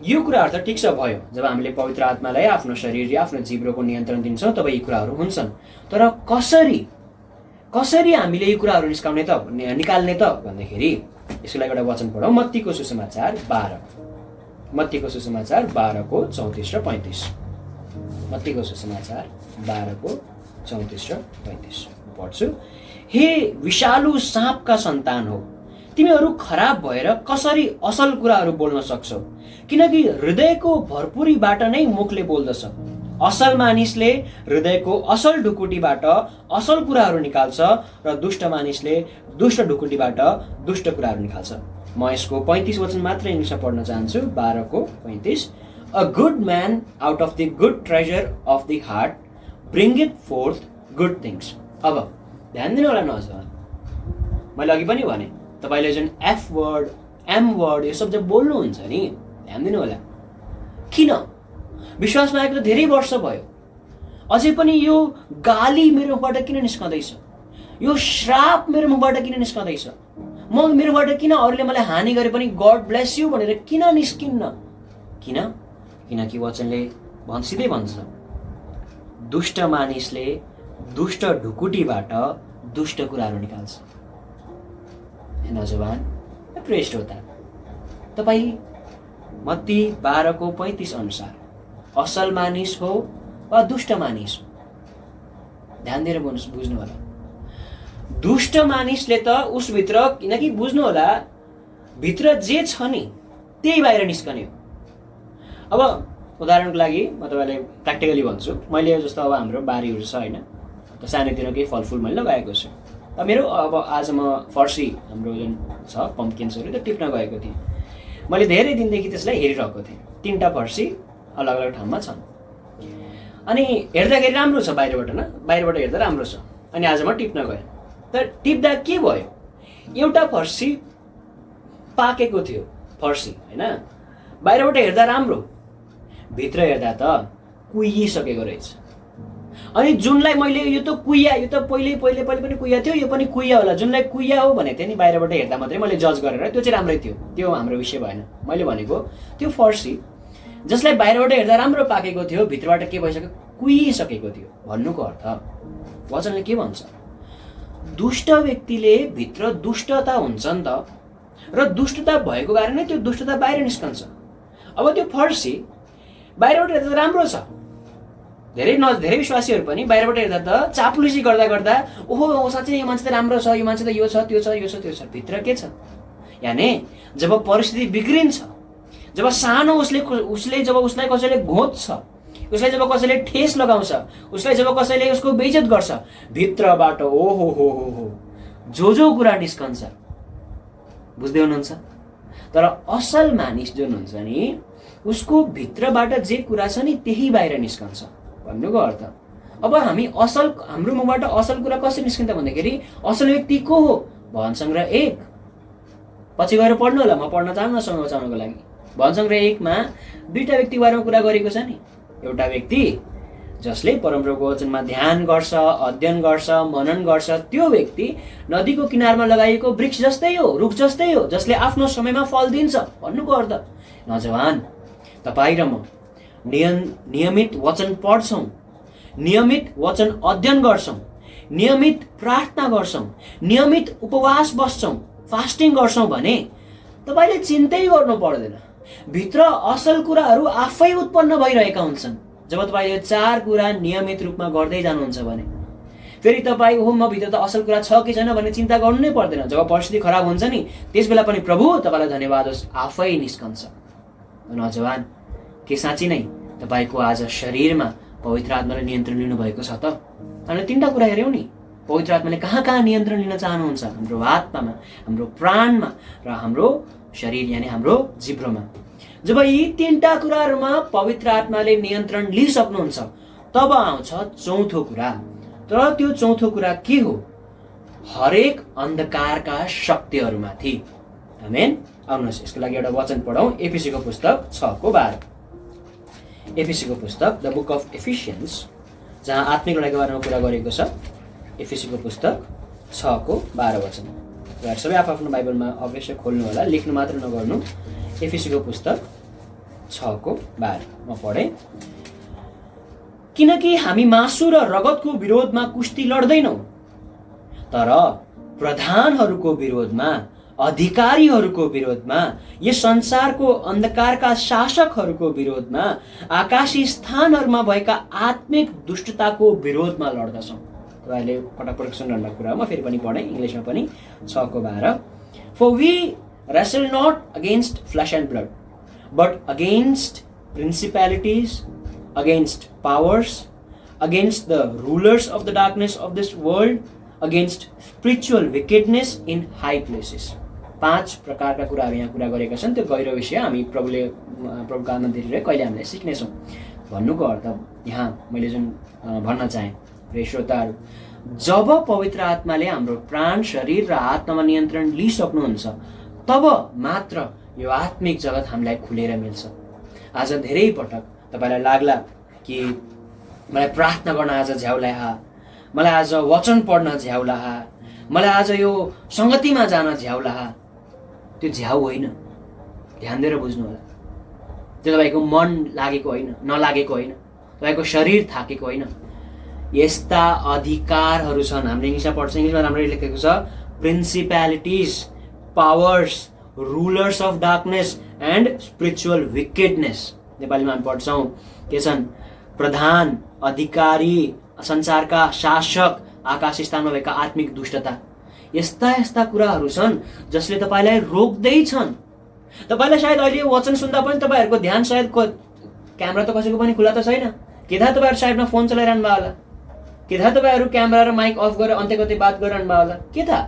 यो कुराहरू त ठिक छ भयो, जब हामीले पवित्र आत्मालाई आफ्नो शरीर या आफ्नो जिब्रोको नियन्त्रण दिन्छौँ तब यी कुराहरू हुन्छन्। तर कसरी हामीले यी कुराहरू निकाल्ने त भन्दाखेरि यसको लागि एउटा वचन पढौँ। मत्तीको सुसमाचार 12, मत्तीको सुसमाचार 12:34 र 35। मत्तीको सुसमाचार 12:34 र 35 पढ्छु। हे विषालु साँपका सन्तान हो, तिमीहरू खराब भएर कसरी असल कुराहरू बोल्न सक्छौ? किनकि हृदयको भरपुरीबाट नै मुखले बोल्दछ। असल मानिसले हृदयको असल ढुकुटीबाट असल कुराहरू निकाल्छ र दुष्ट मानिसले दुष्ट ढुकुटीबाट दुष्ट कुराहरू निकाल्छ। म यसको 35 वचन मात्र इङ्ग्लिसमा पढ्न चाहन्छु। 12:35। A good man out of the good treasure of the heart bringeth forth good things. अब ध्यान दिनु होला नौजवान, मैले अघि पनि भने तपाईँले जुन एफ वर्ड, एम वर्ड यो सब जब बोल्नुहुन्छ नि, ध्यान दिनु होला। किन? विश्वासमा आएको त धेरै वर्ष भयो, अझै पनि यो गाली मेरो मुखबाट किन निस्कँदैछ? यो श्राप मेरो मुखबाट किन निस्कँदैछ? मेरोबाट किन अरूले मलाई हानि गरे पनि गड ब्लेस यु भनेर किन निस्किन्न? किनकि वचनले सिधै भन्छ, दुष्ट मानिसले दुष्ट ढुकुटीबाट दुष्ट कुराहरू निकाल्छ। नौजवान प्रेष्ठ होता, तपाईँ मत्ती 12:35 अनुसार असल मानिस हो वा दुष्ट मानिस हो? ध्यान दिएर बुझ्नु होला। दुष्ट मानिसले त उसभित्र, किनकि बुझ्नु होला भित्र जे छ नि त्यही बाहिर निस्कने हो। अब उदाहरणको लागि म तपाईँलाई प्र्याक्टिकली भन्छु। मैले जस्तो अब हाम्रो बारीहरू छ होइन, सानोतिर केही फलफुल मैले लगाएको छु। मेरो अब आज म फर्सी हाम्रो जुन छ पम्पकिन्सहरू त्यो टिप्न गएको थिएँ। मैले धेरै दिनदेखि त्यसलाई हेरिरहेको थिएँ। 3टा फर्सी अलग अलग ठाउँमा छन् अनि हेर्दाखेरि राम्रो छ बाहिरबाट, बाहिरबाट हेर्दा राम्रो छ। अनि आज म टिप्न गएँ, तर टिप्दा के भयो, एउटा फर्सी पाकेको थियो फर्सी होइन, बाहिरबाट हेर्दा राम्रो, भित्र हेर्दा त कुहिसकेको रहेछ। अनि जुनलाई मैले यो त कुहिया, यो त पहिले पनि कुहिया थियो, यो पनि कुहिया होला, जुनलाई कुहिया हो भनेको थिएँ नि बाहिरबाट हेर्दा मात्रै मैले जज गरेर, त्यो चाहिँ राम्रै थियो, त्यो हाम्रो विषय भएन। मैले भनेको त्यो फर्सी जसलाई बाहिरबाट हेर्दा राम्रो पाकेको थियो भित्रबाट के भइसक्यो, कुहिसकेको थियो। भन्नुको अर्थ वचनले के भन्छ, दुष्ट व्यक्तिले भित्र दुष्टता हुन्छ नि त, र दुष्टता भएको कारणले त्यो दुष्टता बाहिर निस्कन्छ। अब त्यो फर्सी बाहिरबाट हेर्दा त राम्रो छ, धेरै विश्वासीहरू पनि बाहिरबाट हेर्दा त चाप्लुसी गर्दा गर्दा ओहो साँच्चै यो मान्छे त राम्रो छ, यो मान्छे त यो छ त्यो छ यो छ त्यो छ, भित्र के छ? यानि जब परिस्थिति बिग्रिन्छ, जब सानो उसले जब उसलाई कसैले घोच्छ, उसलाई जब कसैले ठेस लगाउँछ, उसलाई जब कसैले उसको बेइज्जत गर्छ, भित्रबाट ओहो हो जो कुरा निस्कन्छ। बुझ्दै हुनुहुन्छ? तर असल मानिस जुन हुन्छ नि उसको भित्रबाट जे कुरा छ नि त्यही बाहिर निस्कन्छ भन्नुको अर्थ। अब हाम्रो मुखबाट असल कुरा कसरी निस्किन्छ भन्दाखेरि असल व्यक्ति को हो? भजन सङ्ग्रह 1 पछि गएर पढ्नु होला, म पढ्न चाहन्न बचाउनको लागि। भजन सङ्ग्रह 1 मा 2टा व्यक्ति बारेमा कुरा गरेको छ नि। एउटा व्यक्ति जसले परमप्रभुको वचनमा ध्यान गर्छ, अध्ययन गर्छ, मनन गर्छ, त्यो व्यक्ति नदीको किनारमा लगाइएको वृक्ष जस्तै हो, रुख जस्तै हो, जसले आफ्नो समयमा फल दिन्छ भन्नुको अर्थ। नौजवान, तपाईँ र म नियमित वचन पढ्छौँ, नियमित वचन अध्ययन गर्छौँ, नियमित प्रार्थना गर्छौँ, नियमित उपवास बस्छौँ, फास्टिङ गर्छौँ भने तपाईँले चिन्तै गर्नु पर्दैन, भित्र असल कुराहरू आफै उत्पन्न भइरहेका हुन्छन्। जब तपाईँले 4 कुरा नियमित रूपमा गर्दै जानुहुन्छ भने फेरि तपाईँ म भित्र त असल कुरा छ कि छैन भन्ने चिन्ता गर्नु नै पर्दैन। जब परिस्थिति खराब हुन्छ नि त्यस बेला पनि प्रभु तपाईँलाई धन्यवाद होस् आफै निस्कन्छ। नौजवान, के साँच्ची नै तपाईँको आज शरीरमा पवित्र आत्माले नियन्त्रण लिनुभएको छ त? हामीले 3टा कुरा हेऱ्यौँ नि। पवित्र आत्माले कहाँ नियन्त्रण लिन चाहनुहुन्छ? हाम्रो आत्मामा, हाम्रो प्राणमा र हाम्रो शरीर यानि हाम्रो जिब्रोमा। जब यी 3टा कुराहरूमा पवित्र आत्माले नियन्त्रण लिइसक्नुहुन्छ तब आउँछ चौथो कुरा। तर त्यो चौथो कुरा के हो? हरेक अन्धकारका शक्तिहरूमाथि। आमेन। आउनुहोस् यसको लागि एउटा वचन पढौँ। एफिसीको पुस्तक 6:12। एफिसीको पुस्तक द बुक अफ एफिसियन्स, जहाँ आत्मिक लडाइँको बारेमा कुरा गरेको छ। एफिसीको पुस्तक 6:12 वचन। सबै आफ्नो बाइबलमा अवश्य खोल्नु होला, लेख्नु मात्र नगर्नु। एफिसीको पुस्तक 6:12 म पढेँ। किनकि हामी मासु र रगतको विरोधमा कुस्ती लड्दैनौँ, तर प्रधानहरूको विरोधमा, अधिकारीहरूको विरोधमा, यस संसारको अन्धकारका शासकहरूको विरोधमा, आकाशी स्थानहरूमा भएका आत्मिक दुष्टताको विरोधमा लड्दछौँ। तपाईँहरूले पटक सुन्नु कुरा म फेरि पनि पढेँ, इङ्ग्लिसमा पनि 6:12। For we wrestle not against flesh and blood, but against principalities, against powers, against the rulers of the darkness of this world, against spiritual wickedness in high places. 5 प्रकारका कुराहरू यहाँ कुरा गरेका छन्। त्यो गहिरो विषय हामी प्रभुको आत्मा दिएर कहिले हामीले सिक्नेछौँ भन्नुको अर्थ यहाँ मैले जुन भन्न चाहेँ प्रिय श्रोताहरू, जब पवित्र आत्माले हाम्रो प्राण, शरीर र आत्मामा नियन्त्रण लिइसक्नुहुन्छ तब मात्र यो आत्मिक जगत हामीलाई खुलेर मिल्छ। आज धेरै पटक तपाईँलाई लाग्ला कि मलाई प्रार्थना गर्न आज झ्याउला, मलाई आज वचन पढ्न झ्याउला, मलाई आज यो सङ्गतिमा जान झ्याउला। त्यो झ्याउ होइन, ध्यान दिएर बुझ्नु होला। त्यो तपाईँको मन लागेको होइन, नलागेको होइन, तपाईँको शरीर थाकेको होइन। यस्ता अधिकारहरू छन्, हामीले इङ्ग्लिसमा पढ्छ, इङ्ग्लिसमा राम्ररी लेखेको छ, principalities, powers, rulers of darkness and spiritual wickedness. नेपालीमा हामी पढ्छौँ के छन्? प्रधान, अधिकारी, संसारका शासक, आकाश स्थानमा भएका आत्मिक दुष्टता। यस्ता यस्ता कुराहरू छन् जसले तपाईँलाई रोक्दैछन्। तपाईँलाई सायद अहिले वचन सुन्दा पनि तपाईँहरूको ध्यान सायद क्यामेरा त कसैको पनि खुला त छैन, के थाहा तपाईँहरू साइडमा फोन चलाइरहनु भयो होला, के थाहा तपाईँहरू क्यामेरा र माइक अफ गरेर अन्त्य कतै बात गरिरहनु भयो होला, के थाहा।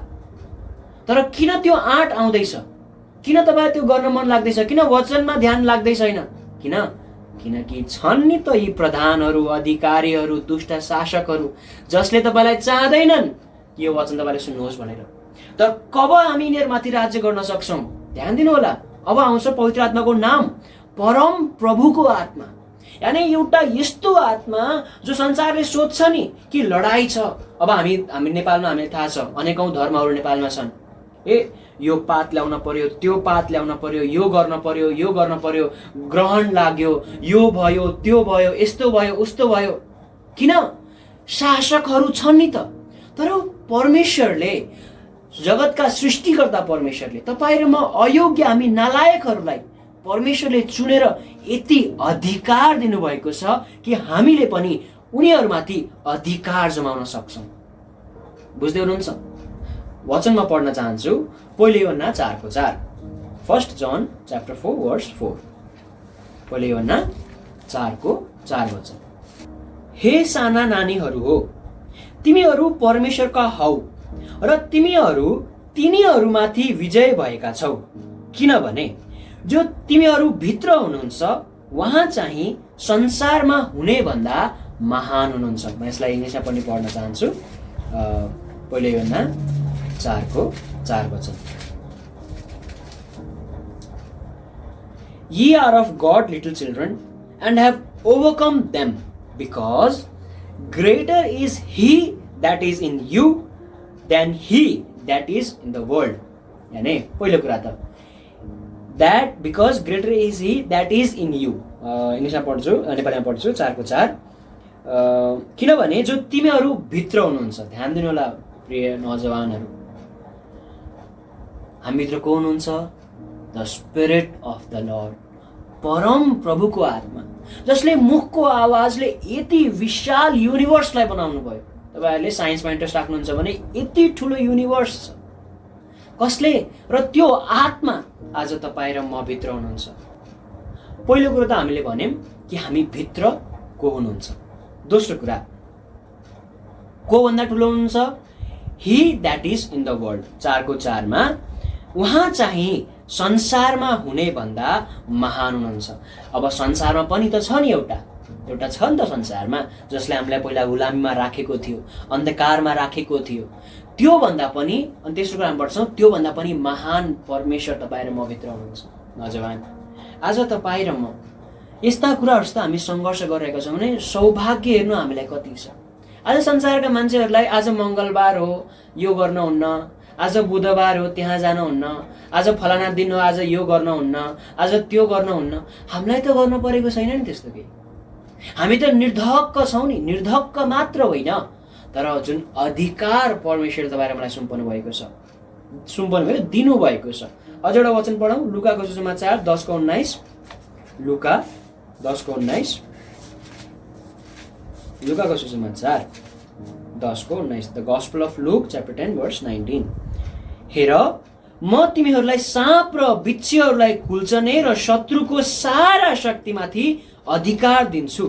तर किन त्यो आँट आउँदैछ, किन तपाईँ त्यो गर्न मन लाग्दैछ, किन वचनमा ध्यान लाग्दै छैन? किनकि छन् नि त यी प्रधानहरू, अधिकारीहरू, दुष्ट शासकहरू जसले तपाईँलाई चाहँदैनन् यो वचन तपाईँले सुन्नुहोस् भनेर। तर कब हामी यिनीहरूमाथि राज्य गर्न सक्छौँ? ध्यान दिनु होला, अब आउँछ पवित्र आत्माको नाम, परम प्रभुको आत्मा। यानी एउटा यस्तो आत्मा जो संसारले सोध्छ नि कि लडाई छ। अब हामी नेपालमा हामीलाई थाहा छ अनेकौं धर्महरू नेपालमा छन्। यो पात ल्याउन पर्यो, त्यो पात ल्याउन पर्यो, यो गर्न पर्यो, यो गर्न पर्यो, ग्रहण लाग्यो, यो भयो, त्यो भयो, यस्तो भयो, उस्तो भयो। किन? शासकहरू छन् नि त। तर परमेश्वरले, जगतका सृष्टिकर्ता परमेश्वरले तपाईँ र म अयोग्य, हामी नालायकहरूलाई परमेश्वरले चुनेर यति अधिकार दिनुभएको छ कि हामीले पनि उनीहरूमाथि अधिकार जमाउन सक्छौँ। बुझ्दै हुनुहुन्छ? वचनमा पढ्न चाहन्छु, पहिलो यूहन्ना 4:4। 1 John chapter 4 verse 4। पहिलो यूहन्ना 4:4 वचन। हे साना नानीहरू हो, तिमीहरू परमेश्वरका हौ र तिमीहरू तिनीहरूमाथि विजय भएका छौ, किनभने जो तिमीहरू भित्र हुनुहुन्छ उहाँ चाहिँ संसारमा हुने भन्दा महान हुनुहुन्छ। म यसलाई इङ्ग्लिसमा पनि पढ्न चाहन्छु। पहिलो यूहन्ना 4:4 वचन। Ye are of God, little children, and have overcome them, because greater is he that is in you than he that is in the world। यानी पहिलो कुरा त that because greater is he that is in you। इङ्ग्लिसमा पढ्छु, नेपालीमा पढ्छु 4:4। किनभने जो तिमीहरू भित्र हुनुहुन्छ। ध्यान दिनु होला प्रिय नौजवानहरू, हामीभित्र को हुनुहुन्छ? The spirit of the lord, परम प्रभुको आत्मा, जसले मुखको आवाजले यति विशाल युनिभर्सलाई बनाउनु भयो। तपाईँहरूले साइन्समा इन्ट्रेस्ट राख्नुहुन्छ भने यति ठुलो युनिभर्स छ। कसले? र त्यो आत्मा आज तपाईँ र म भित्र हुनुहुन्छ। पहिलो कुरो त हामीले भन्यौँ कि हामी भित्र को हुनुहुन्छ। दोस्रो कुरा, को भन्दा ठुलो हुनुहुन्छ? He that is in the world. 4:4 मा उहाँ चाहिँ संसारमा हुने भन्दा महान हुनुहुन्छ। अब संसारमा पनि त छ नि एउटा छ नि त संसारमा, जसले हामीलाई पहिला गुलामीमा राखेको थियो, अन्धकारमा राखेको थियो। त्यो भन्दा पनि, अनि तेस्रो कुरामा पढ्छौँ, त्यो भन्दा पनि महान परमेश्वर तपाईँ र म भित्र हुनुहुन्छ। नौजवान, आज तपाईँ र म यस्ता कुराहरूसित हामी सङ्घर्ष गरिरहेका छौँ भने सौभाग्य हेर्नु हामीलाई कति छ। आज संसारका मान्छेहरूलाई आज मङ्गलबार हो यो गर्न हुन्न, आज बुधबार हो त्यहाँ जान हुन्न, आज फलाना दिन हो आज यो गर्न हुन्न, आज त्यो गर्न हुन्न। हामीलाई त गर्नु परेको छैन नि त्यस्तो केही। हामी त निर्धक्क छौँ नि, निर्धक्क मात्र होइन, तर जुन अधिकार परमेश्वरले तपाईँ र मलाई सुम्पनु भएको छ, दिनुभएको छ। अझ एउटा वचन पढौँ, लुकाको सुसमाचार 10:19। लुका 10:19। लुकाको सुसमाचार 10:19। The gospel of look chapter 10 verse 19। हेर, म तिमीहरूलाई साँप र बिच्छीहरूलाई कुल्चने र शत्रुको सारा शक्तिमाथि अधिकार दिन्छु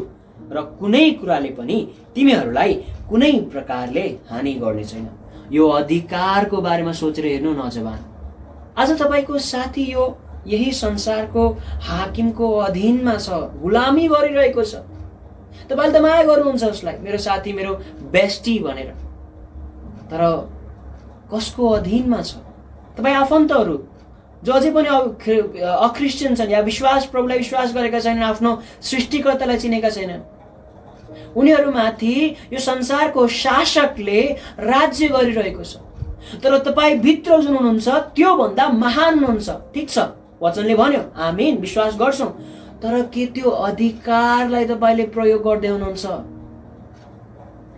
र कुनै कुराले पनि तिमीहरूलाई कुनै प्रकारले हानि गर्ने छैन। यो अधिकारको बारेमा सोचेर हेर्नु नौजवान। आज तपाईँको साथी यो यही संसारको हाकिमको अधीनमा छ, गुलामी गरिरहेको छ। तपाईँले त माया गर्नुहुन्छ उसलाई, मेरो साथी, मेरो बेस्टी भनेर, तर कसको अधीनमा छ? तपाईँ आफन्तहरू जो अझै पनि अक्रिस्चियन छन् या प्रभुलाई विश्वास गरेका छैनन्, आफ्नो सृष्टिकर्तालाई चिनेका छैनन्, उनीहरूमाथि यो संसारको शासकले राज्य गरिरहेको छ। तर तपाईँ भित्र जुन हुनुहुन्छ त्यो भन्दा महान हुनुहुन्छ। ठिक छ, वचनले भन्यो, आमीन, विश्वास गर्छौँ। तर के त्यो अधिकारलाई तपाईँले प्रयोग गर्दै हुनुहुन्छ?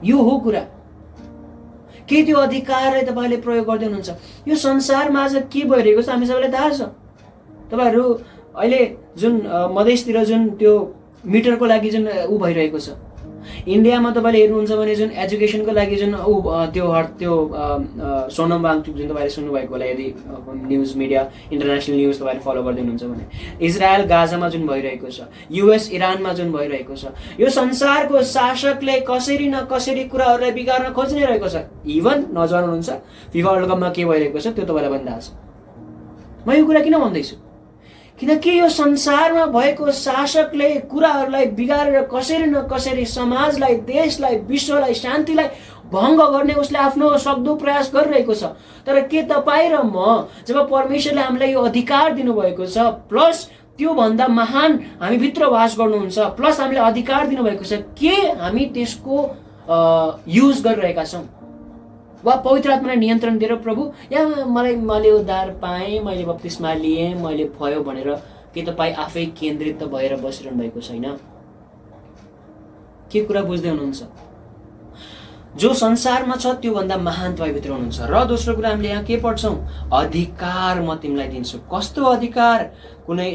यो हो कुरा। के त्यो अधिकारलाई तपाईँले प्रयोग गर्दै हुनुहुन्छ? यो संसारमा आज के भइरहेको छ हामी सबैलाई थाहा छ। तपाईँहरू अहिले जुन मधेसतिर जुन त्यो मिटरको लागि जुन भइरहेको छ, इन्डियामा तपाईँले हेर्नुहुन्छ भने जुन एजुकेसनको लागि जुन त्यो सोनम वाङचुक जुन तपाईँले सुन्नुभएको होला, यदि न्युज मिडिया इन्टरनेसनल न्युज तपाईँले फलो गर्दै हुनुहुन्छ भने, इजरायल गाजामा जुन भइरहेको छ, युएस इरानमा जुन भइरहेको छ, यो संसारको शासकले कसरी न कसरी कुराहरूलाई बिगार्न खोजि नै रहेको छ। इभन नजानु हुनुहुन्छ फिफा वर्ल्ड कपमा के भइरहेको छ त्यो तपाईँलाई पनि थाहा छ। म यो कुरा किन भन्दैछु? किनकि यो संसारमा भएको शासकले कुराहरूलाई बिगारेर कसरी न कसरी समाजलाई, देशलाई, विश्वलाई, शान्तिलाई भङ्ग गर्ने उसले आफ्नो सक्दो प्रयास गरिरहेको छ। तर के तपाईँ र म, जब परमेश्वरले हामीलाई यो अधिकार दिनुभएको छ, प्लस त्योभन्दा महान हामी भित्र वास गर्नुहुन्छ, प्लस हामीले अधिकार दिनुभएको छ, के हामी त्यसको युज गरिरहेका छौँ? वा पवित्र आत्मालाई नियन्त्रण दिएर प्रभु या मैले उद्धार पाएँ, मैले बप्तिस्मा लिएँ, मैले भयो भनेर के तपाईँ आफै केन्द्रित भएर बसिरहनु भएको छैन? के कुरा बुझ्दै हुनुहुन्छ? जो संसारमा छ त्योभन्दा महान तपाईँ भित्र हुनुहुन्छ। र दोस्रो कुरा हामीले यहाँ के पढ्छौँ? अधिकार म तिमीलाई दिन्छु। कस्तो अधिकार? कुनै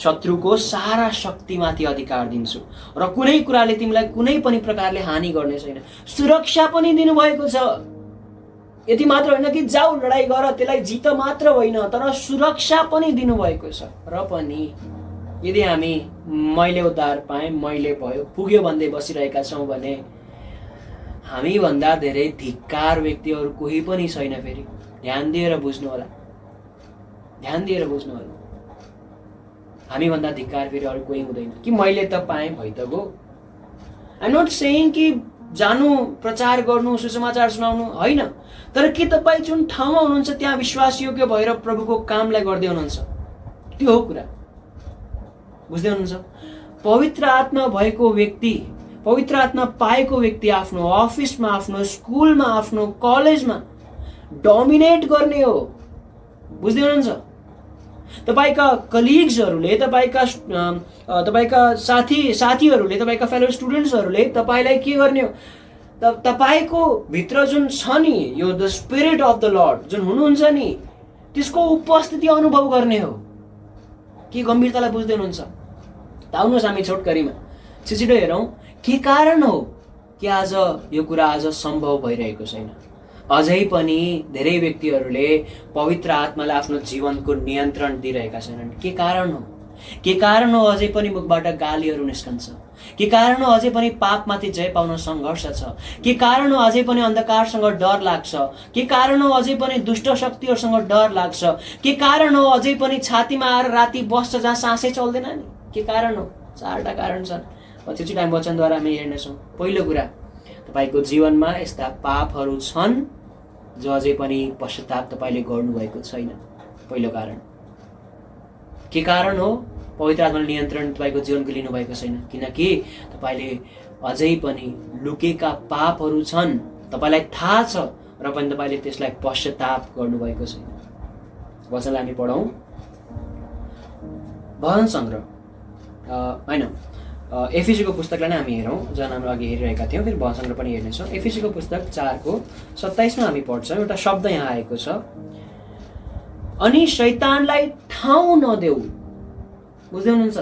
शत्रुको सारा शक्तिमाथि अधिकार दिन्छु र कुनै कुराले तिमीलाई कुनै पनि प्रकारले हानि गर्ने छैन। सुरक्षा पनि दिनुभएको छ। यति मात्र होइन कि जाऊ लडाइँ गर, त्यसलाई जित मात्र होइन, तर सुरक्षा पनि दिनुभएको छ। र पनि यदि हामी मैले उद्धार पाएँ, मैले भयो, पुग्यो भन्दै बसिरहेका छौँ भने हामीभन्दा धेरै धिक्कार व्यक्तिहरू कोही पनि छैन। फेरि ध्यान दिएर बुझ्नु होला, ध्यान दिएर बुझ्नु होला। हामीभन्दा धिक्कार फेरि अरू कोही हुँदैन कि मैले त पाएँ भइ त गो। आइ एम नट सेइङ कि जानु, प्रचार गर्नु, सुसमाचार सुनाउनु होइन, तर के तपाईँ जुन ठाउँमा हुनुहुन्छ त्यहाँ विश्वासयोग्य भएर प्रभुको कामलाई गर्दै हुनुहुन्छ? त्यो हो कुरा। बुझ्दै हुनुहुन्छ? पवित्र आत्मा भएको व्यक्ति, पवित्र आत्मा पाएको व्यक्ति आफ्नो अफिसमा, आफ्नो स्कुलमा, आफ्नो कलेजमा डोमिनेट गर्ने हो। बुझ्दै हुनुहुन्छ? तपाईँका कलिग्सहरूले, तपाईँका साथीहरूले, तपाईँका फेलो स्टुडेन्ट्सहरूले तपाईँलाई के गर्ने हो? तपाईँको भित्र जुन छ नि, यो the spirit of the lord जुन हुनुहुन्छ नि, त्यसको उपस्थिति अनुभव गर्ने हो। के गम्भीरतालाई बुझ्दै हुनुहुन्छ? त आउनुहोस् हामी छोटकरीमा छिटो हेरौँ के कारण हो कि आज यो कुरा आज सम्भव भइरहेको छैन। अझै पनि धेरै व्यक्तिहरूले पवित्र आत्मालाई आफ्नो जीवनको नियन्त्रण दिइरहेका छैनन्। के कारण हो? के कारण हो अझै पनि मुखबाट गालीहरू निस्कन्छ? के कारण हो अझै पनि पापमाथि जय पाउन सङ्घर्ष छ? के कारण हो अझै पनि अन्धकारसँग डर लाग्छ? के कारण हो अझै पनि दुष्ट शक्तिहरूसँग डर लाग्छ? के कारण हो अझै पनि छातीमा आएर राति बस्छ जहाँ सासै चल्दैन नि? के कारण हो? 4टा कारण छन्। पछि टाइम वचनद्वारा हामी हेर्नेछौँ। पहिलो कुरा, तपाईँको जीवनमा यस्ता पापहरू छन् जो अझै पनि पश्चाताप तपाईँले गर्नुभएको छैन। पहिलो कारण। के कारण हो? पवित्र आत्माले नियन्त्रण तपाईँको जीवनको लिनुभएको छैन, किनकि तपाईँले अझै पनि लुकेका पापहरू छन्, तपाईँलाई थाहा छ र पनि तपाईँले त्यसलाई पश्चाताप गर्नुभएको छैन। वचनलाई हामी पढौँ। भजन सङ्ग्रह होइन, एफिसीको पुस्तकलाई नै हामी हेरौँ, जहाँ हाम्रो अघि हेरिरहेका थियौँ। फेरि भजन सङ्ग्रह पनि हेर्नेछौँ। एफिसीको पुस्तक 4:27 हामी पढ्छौँ। एउटा शब्द यहाँ आएको छ, अनि शैतानलाई ठाउँ नदेऊ। बुझ्दै हुनुहुन्छ?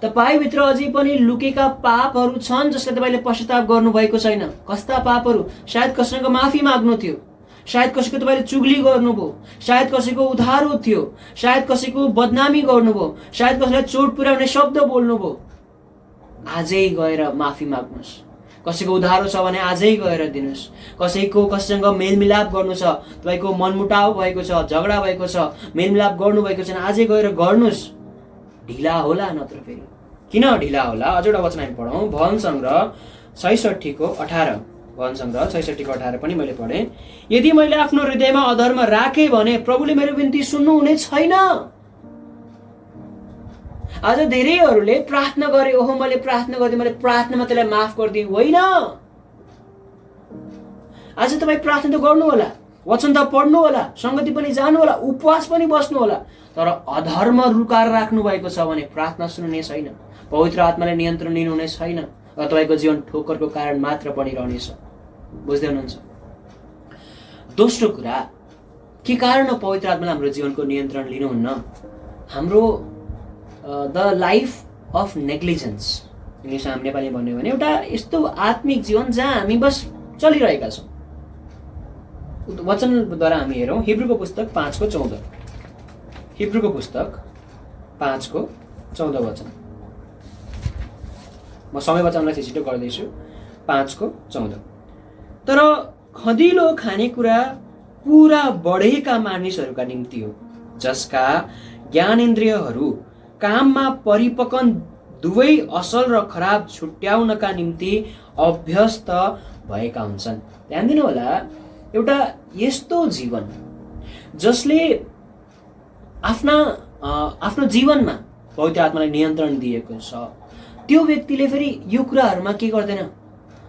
तपाईँभित्र अझै पनि लुकेका पापहरू छन् जसले तपाईँले पश्चाताप गर्नुभएको छैन। कस्ता पापहरू? सायद कसैको माफी माग्नु थियो, सायद कसैको तपाईँले चुगली गर्नुभयो, सायद कसैको उधारो थियो, सायद कसैको बदनामी गर्नुभयो, सायद कसैलाई चोट पुर्याउने शब्द बोल्नुभयो। आजै गएर माफी माग्नुहोस्। कसैको उधारो छ भने आजै गएर दिनुहोस्। कसैसँग मेलमिलाप गर्नु छ, तपाईँको मनमुटाव भएको छ, झगडा भएको छ, मेलमिलाप गर्नुभएको छैन, आजै गएर गर्नुहोस्। ढिला होला नत्र फेरि। किन ढिला होला? अझ एउटा वचन हामी पढौँ। भजन सङ्ग्रह 66:18। भजन सङ्ग्रह 66:18 पनि मैले पढेँ। यदि मैले आफ्नो हृदयमा अधर्म राखेँ भने प्रभुले मेरो बिन्ती सुन्नुहुने छैन। आज धेरैहरूले प्रार्थना गरे, ओहो मैले प्रार्थना गरेँ, मैले प्रार्थनामा त्यसलाई माफ गरिदिएँ। होइन, आज तपाईँ प्रार्थना त गर्नु होला, वचन त पढ्नु होला, सङ्गति पनि जानु होला, उपवास पनि बस्नु होला, तर अधर्म लुकाएर राख्नु भएको छ भने प्रार्थना सुन्ने छैन, पवित्र आत्माले नियन्त्रण लिनुहुने छैन र तपाईँको जीवन ठोकरको कारण मात्र बनिरहनेछ। बुझ्दै हुनुहुन्छ? दोस्रो कुरा, के कारण हो पवित्र आत्माले हाम्रो जीवनको नियन्त्रण लिनुहुन्न? हाम्रो द लाइफ अफ नेग्लिजेन्स, इङ्ग्लिसमा हामी नेपाली भन्यो भने एउटा यस्तो आत्मिक जीवन जहाँ हामी बस चलिरहेका छौँ। वचनद्वारा हामी हेरौँ हिब्रूको पुस्तक 5:14। हिब्रूको पुस्तक 5:14 वचन। म समय बचाउनलाई छिटो गर्दैछु। 5:14। तर खदिलो खानेकुरा पुरा बढेका मानिसहरूका निम्ति हो, जसका ज्ञानेन्द्रियहरू काममा परिपक्व दुवै असल र खराब छुट्याउनका निम्ति अभ्यस्त भएका हुन्छन्। ध्यान दिनु होला, एउटा यस्तो जीवन जसले आफ्नो जीवनमा पवित्र आत्मालाई नियन्त्रण दिएको छ, त्यो व्यक्तिले फेरि यो कुराहरूमा के गर्दैन,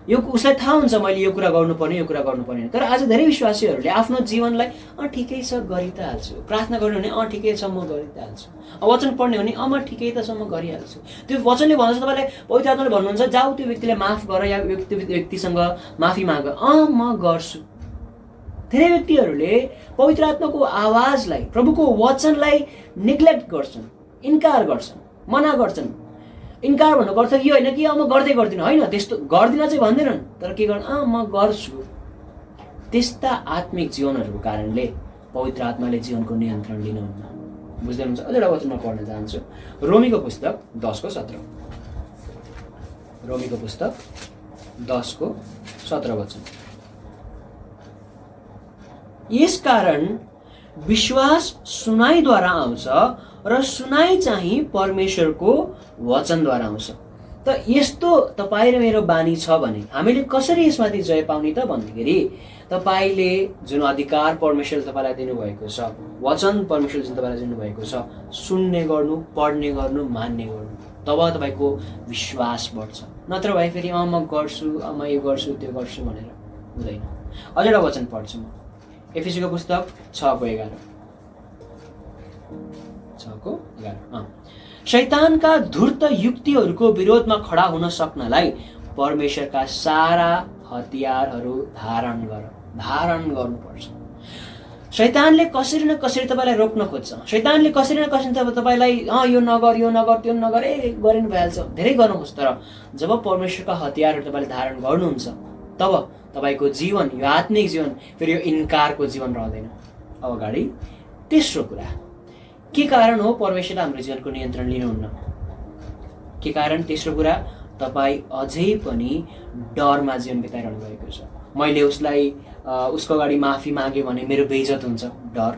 उसलाई थाहा हुन्छ मैले यो कुरा गर्नुपर्ने, यो कुरा गर्नुपर्ने। तर आज धेरै विश्वासीहरूले आफ्नो जीवनलाई ठिकै छ गरि त हाल्छु, प्रार्थना गर्नु भने ठिकै छ म गरि त हाल्छु, वचन पढ्ने भने म ठिकै त छ म गरिहाल्छु। त्यो वचनले भन्छ तपाईँलाई, पवित्र आत्माले भन्नुहुन्छ जाऊ त्यो व्यक्तिलाई माफ गर या व्यक्तिसँग माफी माग, म गर्छु। धेरै व्यक्तिहरूले पवित्र आत्माको आवाजलाई, प्रभुको वचनलाई नेग्लेक्ट गर्छन्, इन्कार गर्छन्, मना गर्छन्। इन्कार भन्नुको अर्थ यो होइन कि म गर्दै गर्दिनँ, होइन, त्यस्तो गर्दिनँ चाहिँ भन्दैनन्, तर के गर्नु म गर्छु। त्यस्ता आत्मिक जीवनहरूको कारणले पवित्र आत्माले जीवनको नियन्त्रण लिनुहुन्न। बुझ्दै हुनुहुन्छ? अझ एउटा वचन म पढ्न चाहन्छु। रोमीको पुस्तक 10:17। रोमीको पुस्तक 10:17 वचन। यसकारण विश्वास सुनाइद्वारा आउँछ र सुनाइ चाहिँ परमेश्वरको वचनद्वारा आउँछ। त यस्तो तपाईँ र मेरो बानी छ भने हामीले कसरी यसमाथि जय पाउने त भन्दाखेरि तपाईँले जुन अधिकार परमेश्वरले तपाईँलाई दिनुभएको छ, वचन परमेश्वरले जुन तपाईँलाई दिनुभएको छ, सुन्ने गर्नु, पढ्ने गर्नु, मान्ने गर्नु, तब तपाईँको विश्वास बढ्छ। नत्र भए फेरि म गर्छु, म यो गर्छु त्यो गर्छु भनेर हुँदैन। अझ एउटा वचन पढ्छु म, एफिसीको पुस्तक 6:11। शैतानका धूर्त युक्तिहरूको विरोधमा खडा हुन सक्नलाई परमेश्वरका सारा हतियारहरू धारण गर्नुपर्छ। शैतानले कसरी न कसरी तपाईँलाई रोक्न खोज्छ, शैतानले कसरी न कसरी तपाईँलाई यो नगर, यो नगर, त्यो नगर, गरे नि भइहाल्छ, धेरै गर्नुहोस्। तर जब परमेश्वरका हतियारहरू तपाईँले धारण गर्नुहुन्छ तब तपाईँको जीवन, यो आत्मिक जीवन फेरि यो इन्कारको जीवन रहँदैन। अब अगाडि तेस्रो कुरा, के कारण हो परमेश्वरले हाम्रो जीवनको नियन्त्रण लिनुहुन्न? के कारण? तेस्रो कुरा, तपाईँ अझै पनि डरमा जीवन बिताइरहनु भएको छ। मैले उसको अगाडि माफी मागेँ भने मेरो बेइज्जत हुन्छ, डर।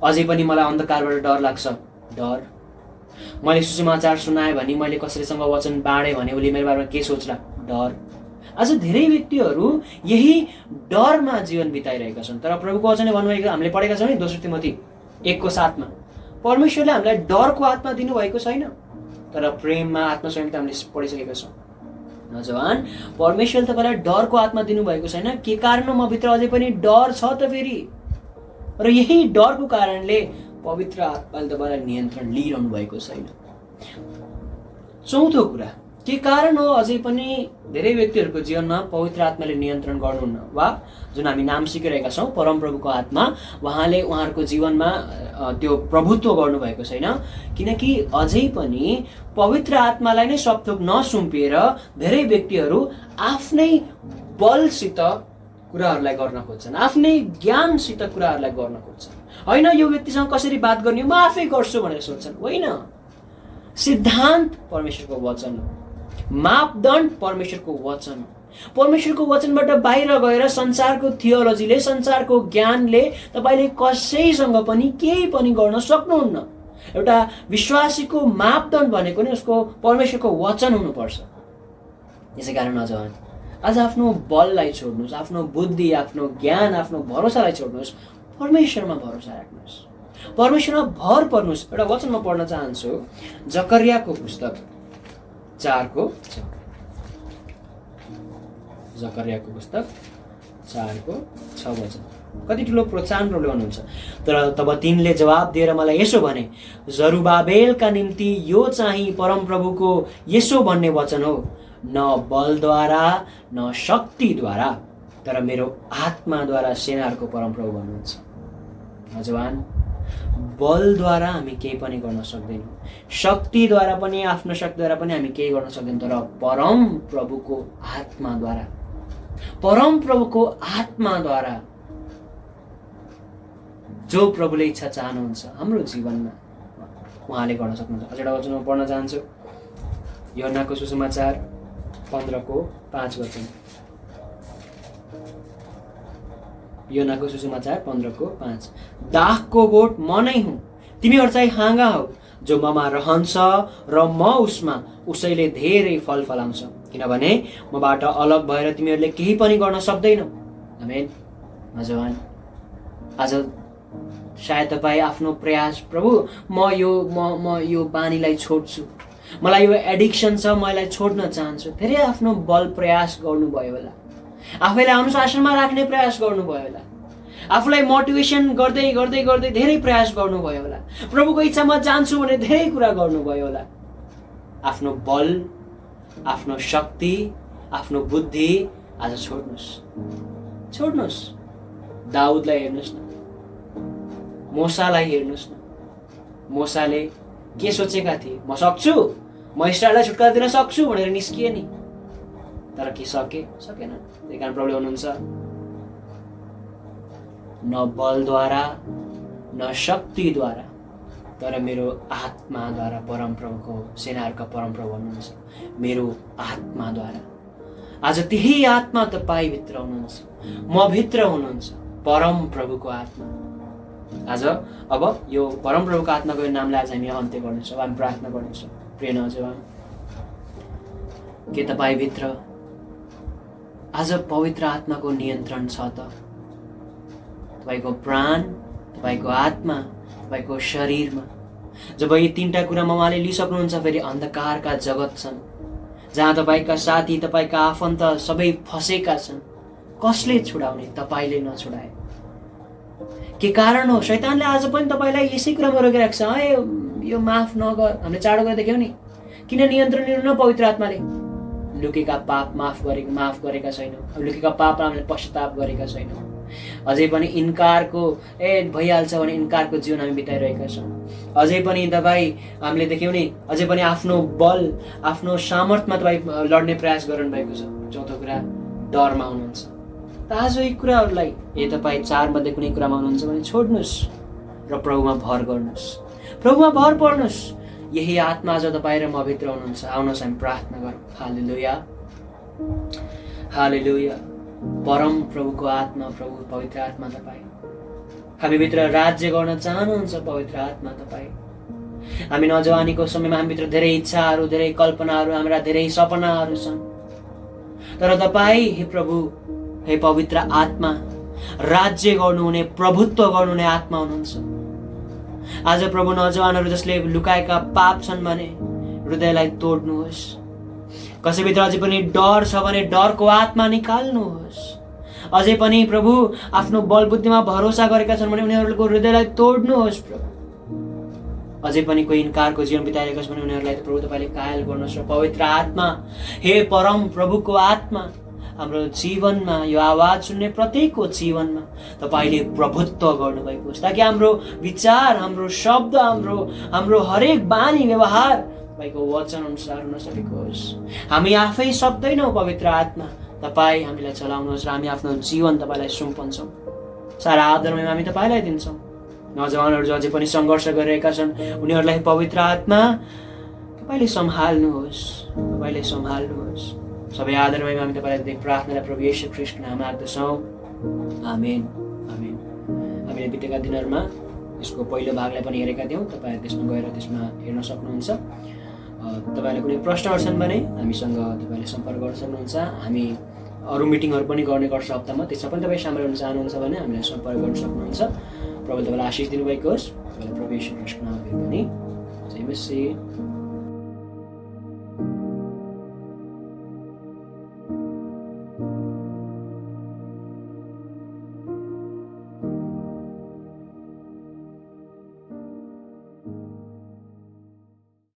अझै पनि मलाई अन्धकारबाट डर लाग्छ, डर। मैले सुसमाचार सुनाएँ भने, मैले कसैसँग वचन बाँडेँ भने उसले मेरो बारेमा के सोच्ला, डर। आज धेरै व्यक्तिहरू यही डरमा जीवन बिताइरहेका छन्। तर प्रभुको वचनले भन्नुभएको, हामीले पढेका छौँ नि 2 तिमोथी 1:7 परमेश्वरले हामीलाई डरको आत्मा दिनुभएको छैन, तर प्रेममा, आत्मसंयमता हामीले पढिसकेका छौँ। नजवान, परमेश्वरले तपाईँलाई डरको आत्मा दिनुभएको छैन। के कारण म भित्र अझै पनि डर छ त फेरि? र यही डरको कारणले पवित्र आत्माले तपाईँलाई नियन्त्रण लिइरहनु भएको छैन। चौथो कुरा, के कारण हो अझै पनि धेरै व्यक्तिहरूको जीवनमा पवित्र आत्माले नियन्त्रण गर्नुहुन्न, वा जुन हामी नाम सिकिरहेका छौँ परमप्रभुको आत्मा, उहाँले उहाँहरूको जीवनमा त्यो प्रभुत्व गर्नुभएको छैन। किनकि अझै पनि पवित्र आत्मालाई नै सबथोक नसुम्पिएर धेरै व्यक्तिहरू आफ्नै बलसित कुराहरूलाई गर्न खोज्छन्, आफ्नै ज्ञानसित कुराहरूलाई गर्न खोज्छन्। होइन, यो व्यक्तिसँग कसरी बात गर्ने म आफै गर्छु भनेर सोच्छन्। होइन, सिद्धान्त परमेश्वरको वचन हो, मापदण्ड परमेश्वरको वचन हो। परमेश्वरको वचनबाट बाहिर गएर संसारको थियोलोजीले, संसारको ज्ञानले तपाईँले कसैसँग पनि केही पनि गर्न सक्नुहुन्न। एउटा विश्वासीको मापदण्ड भनेको नै उसको परमेश्वरको वचन हुनुपर्छ। यसै कारण आज आफ्नो बललाई छोड्नुहोस्, आफ्नो बुद्धि, आफ्नो ज्ञान, आफ्नो भरोसालाई छोड्नुहोस्, परमेश्वरमा भरोसा राख्नुहोस्, परमेश्वरमा भर पर्नुहोस्। एउटा वचन म पढ्न चाहन्छु, जकरियाको पुस्तक 4:6। जकरियाको पुस्तक 4:6 वचन। कति ठुलो प्रोत्साहन प्रभुले भन्नुहुन्छ। तर तब तिनले जवाब दिएर मलाई यसो भने, जरुबाबेलका निम्ति यो चाहिँ परमप्रभुको यसो भन्ने वचन हो, न बलद्वारा न शक्तिद्वारा, तर मेरो आत्माद्वारा सेनाहरूको परमप्रभु भन्नुहुन्छ। नौजवान, बलद्वारा हामी केही पनि गर्न सक्दैनौँ, शक्तिद्वारा पनि, आफ्नो शक्तिद्वारा पनि हामी केही गर्न सक्दैनौँ, तर परम प्रभुको आत्माद्वारा, परम प्रभुको आत्माद्वारा जो प्रभुले इच्छा चाहनुहुन्छ हाम्रो जीवनमा उहाँले गर्न सक्नुहुन्छ। अझ एउटा वचन म पढ्न चाहन्छु, यूहन्नाको सुसमाचार 15:5। यूहन्नाको सुसमाचार 15:5। दाखको बोट म नै हुँ, तिमीहरू चाहिँ हाँगा हौ, जो ममा रहन्छ र म उसमा, उसैले धेरै फल फलाउँछ, किनभने मबाट अलग भएर तिमीहरूले केही पनि गर्न सक्दैनौ। आमेन। नौजवान, आज सायद तपाईँ आफ्नो प्रयास, प्रभु म यो बानीलाई छोड्छु, मलाई यो एडिक्सन छ, म यसलाई छोड्न चाहन्छु, धेरै आफ्नो बल प्रयास गर्नुभयो होला, आफैलाई अनुशासनमा राख्ने प्रयास गर्नुभयो होला, आफूलाई मोटिभेसन गर्दै गर्दै गर्दै धेरै प्रयास गर्नुभयो होला, प्रभुको इच्छा म जान्छु भने धेरै कुरा गर्नुभयो होला। आफ्नो बल, आफ्नो शक्ति, आफ्नो बुद्धि आज छोड्नुहोस्। दाउदलाई हेर्नुहोस् न, मोसालाई हेर्नुहोस् न, मोसाले के सोचेका थिए, म सक्छु, म इस्राएललाई छुटकारा दिन सक्छु भनेर निस्किए नि, तर के सकेन। त्यही कारण प्रभुले भन्नुहुन्छ, न बलद्वारा न शक्तिद्वारा, तर मेरो आत्माद्वारा, परमप्रभुको सेनाहरूका परमप्रभु भन्नुहुन्छ, मेरो आत्माद्वारा। आज त्यही आत्मा तपाईँभित्र हुनुहुन्छ, म भित्र हुनुहुन्छ, परमप्रभुको आत्मा। आज अब यो परमप्रभुको आत्माको नामले आज हामी अन्त्य गर्नेछौँ, हामी प्रार्थना गर्नेछौँ। प्रिय नौजवान, के तपाईँभित्र आज पवित्र आत्माको नियन्त्रण छ त? तपाईँको प्राण, तपाईँको आत्मा, तपाईँको शरीरमा जब यी तीनटा कुरामा उहाँले लिइसक्नुहुन्छ, फेरि अन्धकारका जगत छन् जहाँ तपाईँका साथी, तपाईँका आफन्त सबै फसेका छन्, कसले छुडाउने? तपाईँले नछुडाए के कारण हो? शैतानले आज पनि तपाईँलाई यसै कुरामा रोकिरहेको छ, यो माफ नगर। हामीले चाँडो गएर देख्यौँ नि, किन नियन्त्रण लिनु न पवित्र आत्माले? लुकेका पाप माफ गरेका छैनौँ, लुकेका पाप हामीले पश्चाताप गरेका छैनौँ, अझै पनि इन्कारको भइहाल्छ भने इन्कारको जीवन हामी बिताइरहेका छौँ। अझै पनि तपाईँ, हामीले देख्यौँ नि, अझै पनि आफ्नो बल, आफ्नो सामर्थ्यमा तपाईँ लड्ने प्रयास गर्नु भएको छ। चौथो कुरा, डरमा हुनुहुन्छ। त आज यी कुराहरूलाई, यदि तपाईँ चारमध्ये कुनै कुरामा हुनुहुन्छ भने छोड्नुहोस् र प्रभुमा भर गर्नुहोस्, प्रभुमा भर पर्नुहोस्। यही आत्मा आज तपाईँ र म भित्र हुनुहुन्छ। आउनुहोस् हामी प्रार्थना गरौँ। हालेलुया, हालेलुया। परम प्रभुको आत्मा, प्रभु पवित्र आत्मा तपाईँ हामीभित्र राज्य गर्न चाहनुहुन्छ। पवित्र आत्मा तपाईँ, हामी नौजवानीको समयमा हामीभित्र धेरै इच्छाहरू, धेरै कल्पनाहरू, हाम्रा धेरै सपनाहरू छन्, तर तपाईँ हे प्रभु, हे पवित्र आत्मा, राज्य गर्नुहुने, प्रभुत्व गर्नुहुने आत्मा हुनुहुन्छ। आज प्रभु, नौजवानहरू जसले लुकाएका पाप छन् भने हृदयलाई तोड्नुहोस्। कसैभित्र अझै पनि डर छ भने डरको आत्मा निकाल्नुहोस्। अझै पनि प्रभु आफ्नो बल बुद्धिमा भरोसा गरेका छन् भने उनीहरूको हृदयलाई तोड्नुहोस्। प्रभु अझै पनि कोही इन्कारको जीवन बिताइरहेको छ भने उनीहरूलाई प्रभु तपाईँले कायल गर्नुहोस्। र पवित्र आत्मा, हे परम प्रभुको आत्मा, हाम्रो जीवनमा, यो आवाज सुन्ने प्रत्येकको जीवनमा तपाईँले प्रभुत्व गर्नुभएको होस्, ताकि हाम्रो विचार, हाम्रो शब्द, हाम्रो हरेक बानी व्यवहार तपाईँको वचन अनुसार हुन सकेको होस्। हामी आफै सक्दैनौँ। पवित्र आत्मा तपाईँ हामीलाई चलाउनुहोस् र हामी आफ्नो जीवन तपाईँलाई सुम्पन्छौँ। सारा आदरमा हामी तपाईँलाई दिन्छौँ। नौजवानहरू जो अझै पनि सङ्घर्ष गरिरहेका छन् उनीहरूलाई पवित्र आत्मा तपाईँले सम्हाल्नुहोस्, तपाईँले सम्हाल्नुहोस्। सबै आदरमा हामी तपाईँलाई प्रार्थनालाई प्रभु येशू ख्रीष्टको नाममा राख्दछौँ। आमेन, आमेन। हामीले बितेका दिनहरूमा यसको पहिलो भागलाई पनि हेरेका थियौँ। तपाईँ त्यसमा गएर त्यसमा हेर्न सक्नुहुन्छ। तपाईँलाई कुनै प्रश्नहरू छन् भने हामीसँग तपाईँले सम्पर्क गर्न सक्नुहुन्छ। हामी अरू मिटिङहरू पनि गर्ने गर्छ हप्तामा, त्यसमा पनि तपाईँ सामेल हुन चाहनुहुन्छ भने हामीलाई सम्पर्क गर्न सक्नुहुन्छ। प्रभुले तपाईँलाई आशिष दिनुभएको होस्। तपाईँलाई प्रभु येशू ख्रीष्टको नाममा पनि जय मसीह।